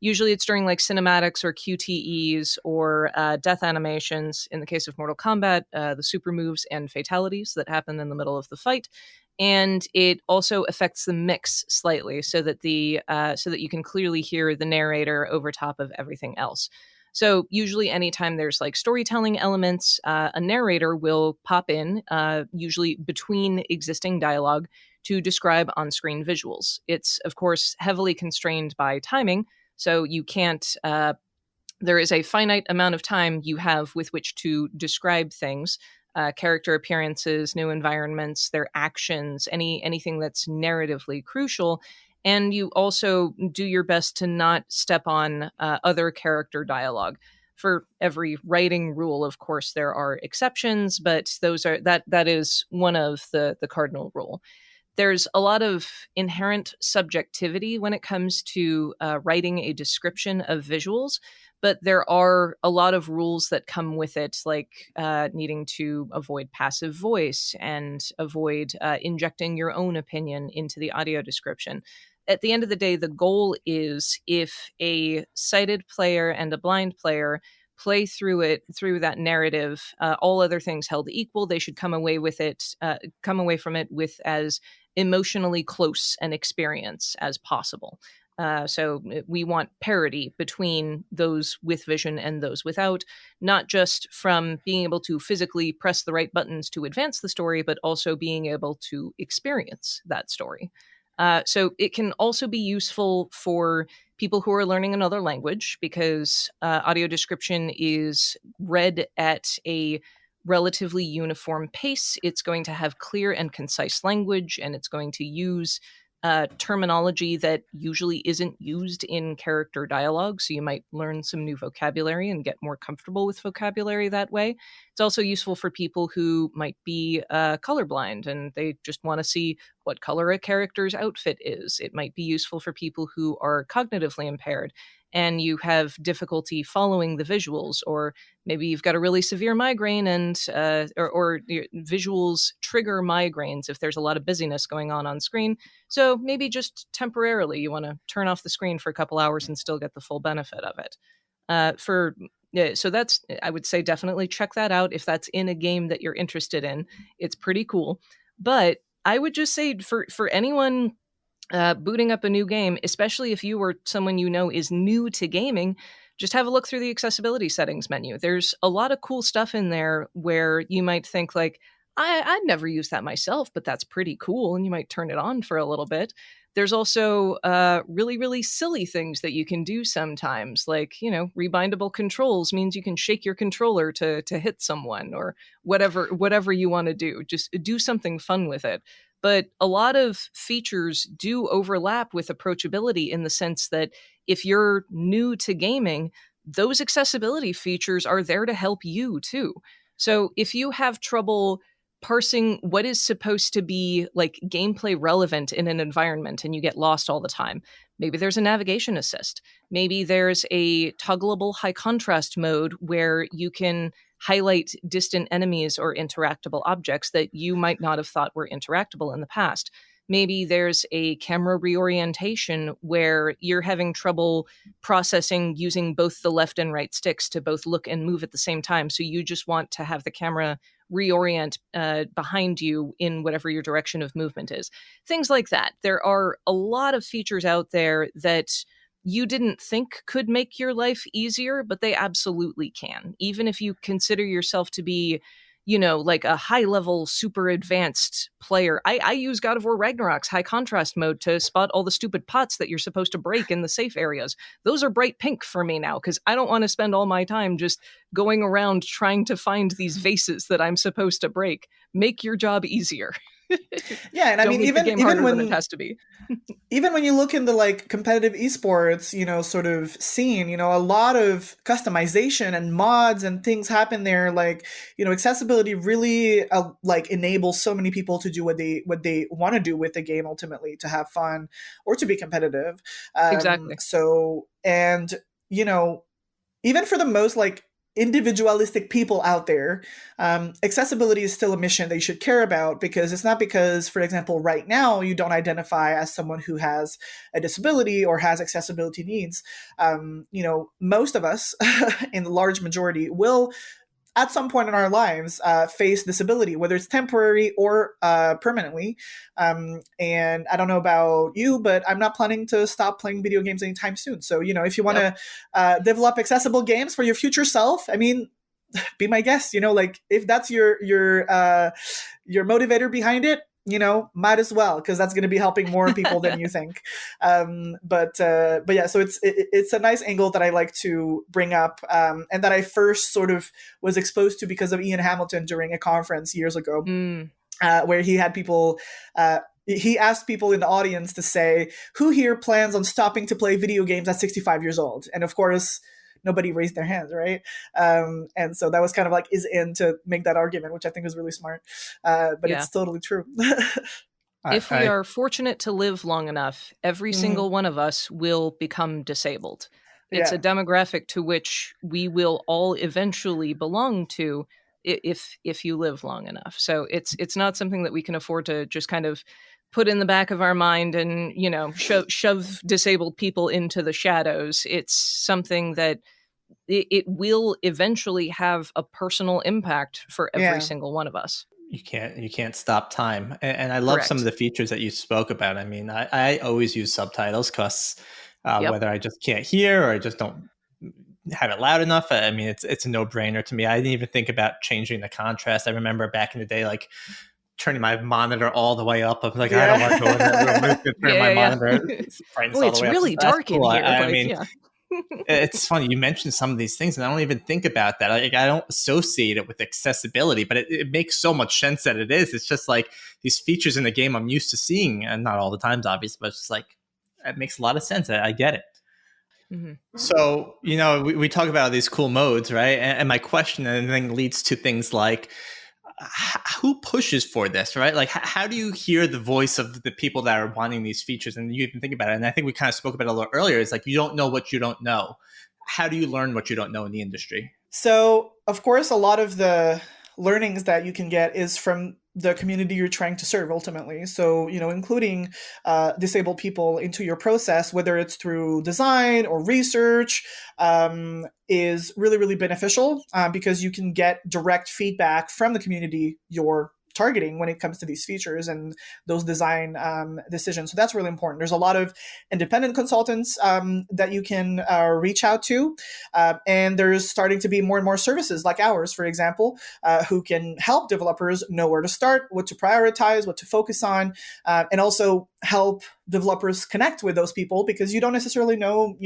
usually it's during like cinematics or QTEs or death animations. In the case of Mortal Kombat, the super moves and fatalities that happen in the middle of the fight. And it also affects the mix slightly so that you can clearly hear the narrator over top of everything else. So usually anytime there's like storytelling elements, a narrator will pop in, usually between existing dialogue, to describe on-screen visuals. It's, of course, heavily constrained by timing, so you can't... there is a finite amount of time you have with which to describe things, character appearances, new environments, their actions, anything that's narratively crucial. And you also do your best to not step on other character dialogue. For every writing rule, of course, there are exceptions, but that is one of the cardinal rule. There's a lot of inherent subjectivity when it comes to writing a description of visuals, but there are a lot of rules that come with it, like needing to avoid passive voice and avoid injecting your own opinion into the audio description. At the end of the day, the goal is if a sighted player and a blind player play through that narrative, all other things held equal, they should come away from it with as emotionally close an experience as possible. So we want parity between those with vision and those without, not just from being able to physically press the right buttons to advance the story, but also being able to experience that story. So it can also be useful for people who are learning another language, because audio description is read at a relatively uniform pace. It's going to have clear and concise language, and it's going to use terminology that usually isn't used in character dialogue. So you might learn some new vocabulary and get more comfortable with vocabulary that way. It's also useful for people who might be colorblind and they just want to see what color a character's outfit is. It might be useful for people who are cognitively impaired and you have difficulty following the visuals, or maybe you've got a really severe migraine and or visuals trigger migraines if there's a lot of busyness going on screen. So maybe just temporarily you want to turn off the screen for a couple hours and still get the full benefit of it. So that's, I would say, definitely check that out if that's in a game that you're interested in. It's pretty cool. But I would just say for anyone booting up a new game, especially if you or someone you know is new to gaming, just have a look through the accessibility settings menu. There's a lot of cool stuff in there where you might think like, I'd never used that myself, but that's pretty cool. And you might turn it on for a little bit. There's also really, really silly things that you can do sometimes, like, rebindable controls means you can shake your controller to hit someone, or whatever you want to do. Just do something fun with it. But a lot of features do overlap with approachability in the sense that if you're new to gaming, those accessibility features are there to help you too. So if you have trouble parsing what is supposed to be like gameplay relevant in an environment and you get lost all the time, maybe there's a navigation assist. Maybe there's a toggleable high contrast mode where you can highlight distant enemies or interactable objects that you might not have thought were interactable in the past. Maybe there's a camera reorientation where you're having trouble processing using both the left and right sticks to both look and move at the same time. So you just want to have the camera reorient behind you in whatever your direction of movement is. Things like that. There are a lot of features out there that you didn't think could make your life easier, but they absolutely can. Even if you consider yourself to be, like a high level, super advanced player. I use God of War Ragnarok's high contrast mode to spot all the stupid pots that you're supposed to break in the safe areas. Those are bright pink for me now, because I don't want to spend all my time just going around trying to find these vases that I'm supposed to break. Make your job easier. Yeah, and I mean, even when it has to be. Even when you look in the like competitive esports, sort of scene, a lot of customization and mods and things happen there. Like, accessibility really like enables so many people to do what they want to do with the game, ultimately to have fun or to be competitive. Exactly. So, and even for the most like individualistic people out there, accessibility is still a mission that you should care about, because it's not because, for example, right now you don't identify as someone who has a disability or has accessibility needs. Most of us in the large majority will at some point in our lives face disability, whether it's temporary or permanently. And I don't know about you, but I'm not planning to stop playing video games anytime soon. So, if you want to develop accessible games for your future self, I mean, be my guest. Like if that's your motivator behind it, might as well, because that's going to be helping more people than you think. But yeah, so it's a nice angle that I like to bring up, and that I first sort of was exposed to because of Ian Hamilton during a conference years ago, where he had people. He asked people in the audience to say, who here plans on stopping to play video games at 65 years old? And of course, nobody raised their hands, right? And so that was kind of like is in to make that argument, which I think was really smart. But it's totally true. If we are fortunate to live long enough, every single one of us will become disabled. It's a demographic to which we will all eventually belong to if you live long enough. So it's not something that we can afford to just kind of put in the back of our mind and, shove disabled people into the shadows. It's something that it will eventually have a personal impact for every single one of us. You can't stop time. And I love Correct. some of the features that you spoke about. I mean, I always use subtitles because whether I just can't hear or I just don't have it loud enough. I mean, it's a no-brainer to me. I didn't even think about changing the contrast. I remember back in the day, like turning my monitor all the way up. I was like, I don't want to go in that room. Turn my monitor brightness all the way it's up. really dark in here. I mean, it's funny. You mentioned some of these things and I don't even think about that. I don't associate it with accessibility, but it makes so much sense that it is. It's just like these features in the game I'm used to seeing, and not all the times, obviously, but it's just like, it makes a lot of sense. I get it. Mm-hmm. So, we talk about these cool modes, right? And my question then leads to things like, who pushes for this, right? Like, how do you hear the voice of the people that are wanting these features? And you even think about it. And I think we kind of spoke about it a little earlier. It's like, you don't know what you don't know. How do you learn what you don't know in the industry? So, of course, a lot of the learnings that you can get is from the community you're trying to serve ultimately. So, including disabled people into your process, whether it's through design or research, is really, really beneficial because you can get direct feedback from the community you're targeting when it comes to these features and those design decisions. So that's really important. There's a lot of independent consultants that you can reach out to. And there's starting to be more and more services like ours, for example, who can help developers know where to start, what to prioritize, what to focus on, and also help developers connect with those people, because you don't necessarily know,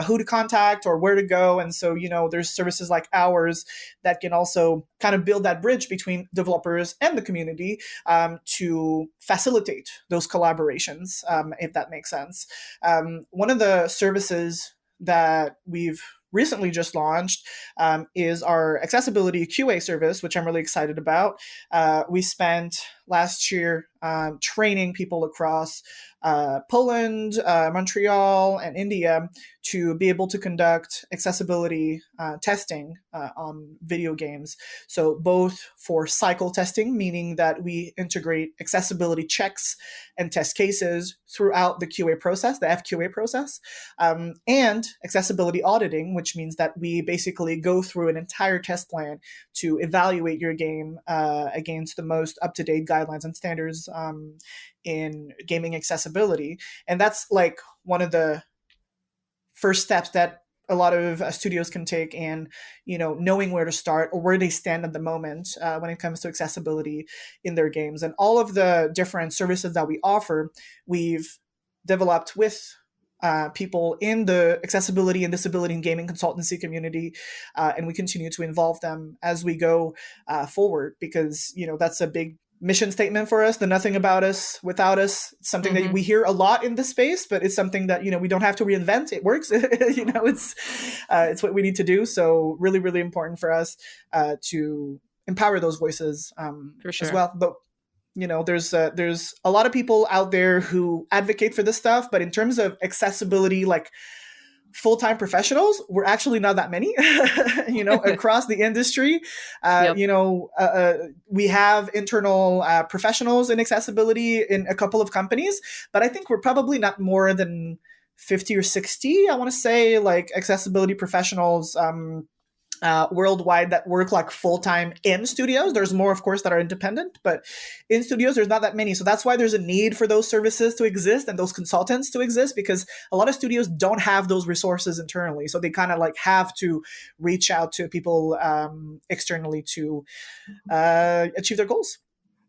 who to contact or where to go. And so, there's services like ours that can also kind of build that bridge between developers and the community to facilitate those collaborations, if that makes sense. One of the services that we've recently just launched is our accessibility QA service, which I'm really excited about. We spent last year training people across Poland, Montreal, and India to be able to conduct accessibility testing on video games. So both for cycle testing, meaning that we integrate accessibility checks and test cases throughout the QA process, the FQA process, and accessibility auditing, which means that we basically go through an entire test plan to evaluate your game against the most up-to-date guidelines and standards in gaming accessibility. And that's like one of the first steps that a lot of studios can take in, knowing where to start or where they stand at the moment when it comes to accessibility in their games. And all of the different services that we offer, we've developed with people in the accessibility and disability and gaming consultancy community, and we continue to involve them as we go forward, because that's a big mission statement for us, the nothing about us without us. It's something that we hear a lot in this space, but it's something that we don't have to reinvent. It works. It's what we need to do. So really, really important for us to empower those voices as well. But there's a lot of people out there who advocate for this stuff, but in terms of accessibility, like full-time professionals, we're actually not that many, across the industry. We have internal professionals in accessibility in a couple of companies, but I think we're probably not more than 50 or 60, I want to say, like accessibility professionals worldwide that work like full-time in studios. There's more, of course, that are independent, but in studios, there's not that many. So that's why there's a need for those services to exist and those consultants to exist, because a lot of studios don't have those resources internally. So they kind of like have to reach out to people externally to achieve their goals.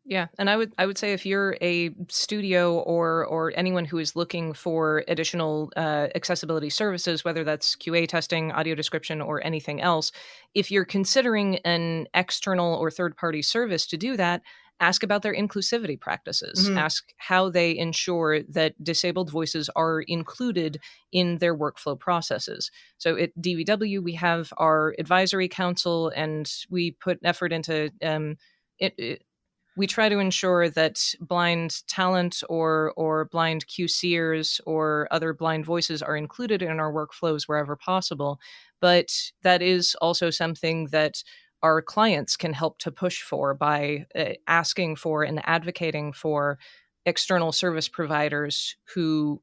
Yeah, and I would say if you're a studio or anyone who is looking for additional accessibility services, whether that's QA testing, audio description, or anything else, if you're considering an external or third-party service to do that, ask about their inclusivity practices. Ask how they ensure that disabled voices are included in their workflow processes. So at DVW, we have our advisory council, and we put effort into we try to ensure that blind talent or blind QCers or other blind voices are included in our workflows wherever possible. But that is also something that our clients can help to push for by asking for and advocating for external service providers who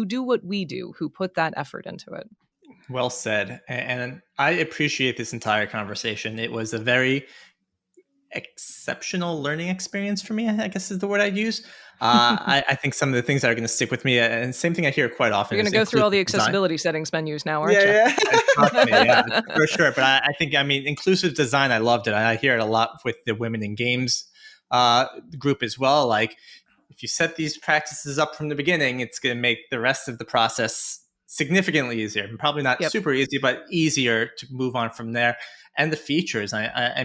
do what we do, who put that effort into it. Well said. And I appreciate this entire conversation. It was a very exceptional learning experience for me, I guess is the word I'd use. I think some of the things that are going to stick with me, and same thing I hear quite often. You're going to go through all the accessibility settings menus now, aren't you? Yeah, for sure. But I think, inclusive design, I loved it. I hear it a lot with the Women in Games group as well. Like, if you set these practices up from the beginning, it's going to make the rest of the process significantly easier. And probably not super easy, but easier to move on from there. And the features, I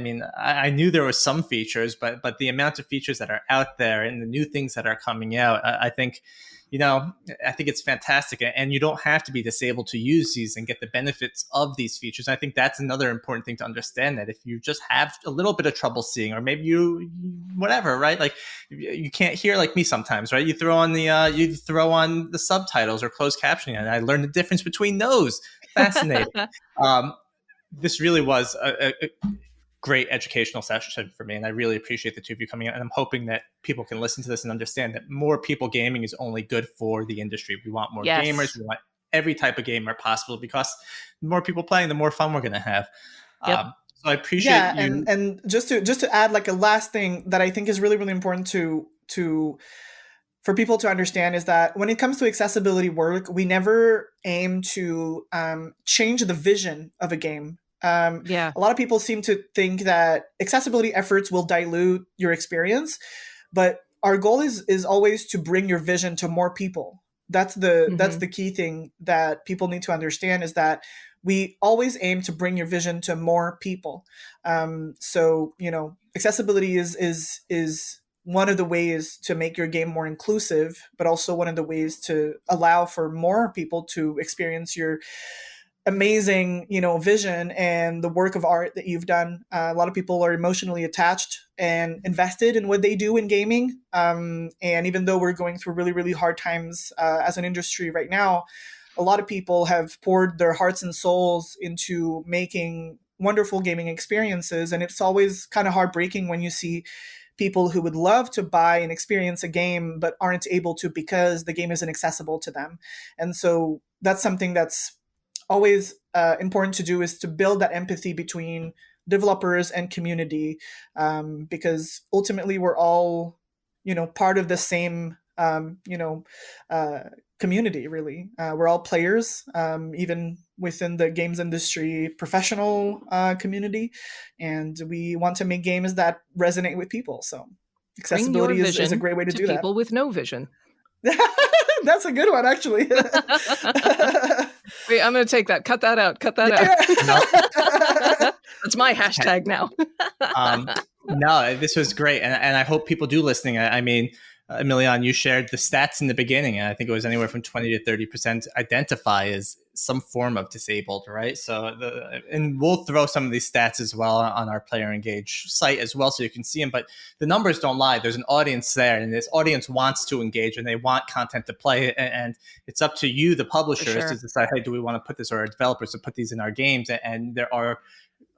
knew there were some features, but the amount of features that are out there and the new things that are coming out, I think it's fantastic. And you don't have to be disabled to use these and get the benefits of these features. I think that's another important thing to understand, that if you just have a little bit of trouble seeing, or maybe whatever, right? Like you can't hear like me sometimes, right? You throw on the subtitles or closed captioning, and I learned the difference between those. Fascinating. This really was a great educational session for me, and I really appreciate the two of you coming out. And I'm hoping that people can listen to this and understand that more people gaming is only good for the industry. We want more gamers. We want every type of gamer possible, because the more people playing, the more fun we're going to have. So I appreciate Yeah, you. and just to add like a last thing that I think is really, really important to for people to understand is that when it comes to accessibility work, we never aim to change the vision of a game. Yeah. A lot of people seem to think that accessibility efforts will dilute your experience, but our goal is always to bring your vision to more people. That's the key thing that people need to understand, is that we always aim to bring your vision to more people. So accessibility is one of the ways to make your game more inclusive, but also one of the ways to allow for more people to experience your amazing vision and the work of art that you've done. A lot of people are emotionally attached and invested in what they do in gaming, and even though we're going through really, really hard times as an industry right now, a lot of people have poured their hearts and souls into making wonderful gaming experiences, and it's always kind of heartbreaking when you see people who would love to buy and experience a game but aren't able to because the game isn't accessible to them. And so that's something that's always important to do, is to build that empathy between developers and community, because ultimately we're all part of the same community, really. We're all players, even within the games industry professional community, and we want to make games that resonate with people. So accessibility is a great way to do that. People with no vision. That's a good one, actually. Wait, I'm going to take that. Cut that out. That's my hashtag now. No, this was great. And I hope people do listening. I mean, Emilean, you shared the stats in the beginning, and I think it was anywhere from 20 to 30% identify as some form of disabled, right? So, and we'll throw some of these stats as well on our Player Engage site as well, so you can see them. But the numbers don't lie. There's an audience there, and this audience wants to engage, and they want content to play. And it's up to you, the publishers, to decide, hey, do we want to put this, or our developers to put these in our games? And there are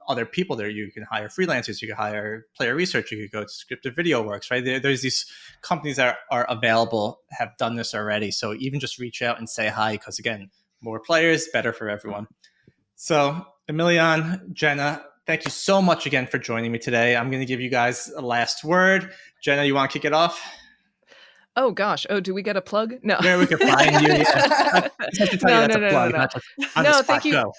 other people there. You can hire freelancers, you can hire player research, you could go to Descriptive Video Works, right? There's these companies that are available, have done this already. So even just reach out and say hi, because again, more players, better for everyone. So Améliane, Jenna, thank you so much again for joining me today. I'm going to give you guys a last word. Jenna, you want to kick it off? Oh gosh! Oh, do we get a plug? No. Yeah, we could find you. Yeah. No, thank you.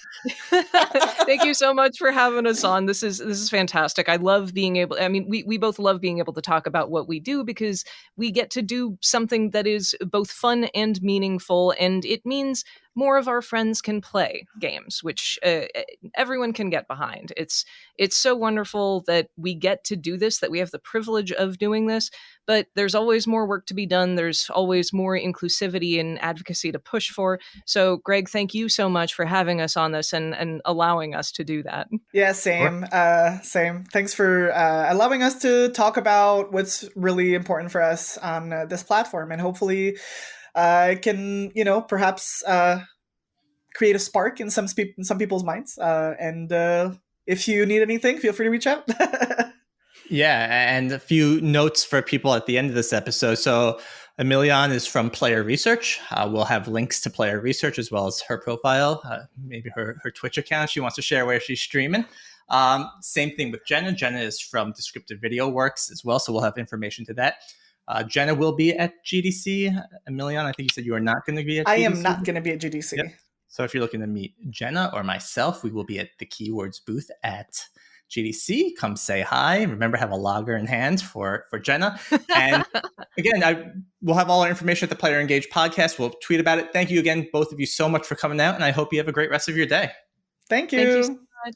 Thank you so much for having us on. This is fantastic. I love being able. I mean, we both love being able to talk about what we do, because we get to do something that is both fun and meaningful, and it means more of our friends can play games, which everyone can get behind. It's so wonderful that we get to do this, that we have the privilege of doing this, but there's always more work to be done. There's always more inclusivity and advocacy to push for. So Greg, thank you so much for having us on this and allowing us to do that. Yeah, same. Thanks for allowing us to talk about what's really important for us on this platform, and hopefully it can, perhaps create a spark in some people's minds. And if you need anything, feel free to reach out. Yeah, and a few notes for people at the end of this episode. So Améliane is from Player Research. We'll have links to Player Research as well as her profile, maybe her Twitch account. She wants to share where she's streaming. Same thing with Jenna. Jenna is from Descriptive Video Works as well, so we'll have information to that. Jenna will be at GDC. Améliane, I think you said you are not going to be at GDC. I am not going to be at GDC. Yep. So if you're looking to meet Jenna or myself, we will be at the Keywords booth at GDC. Come say hi. Remember, have a lager in hand for Jenna. And again, we'll have all our information at the Player Engage podcast. We'll tweet about it. Thank you again, both of you, so much for coming out, and I hope you have a great rest of your day. Thank you. Thank you so much.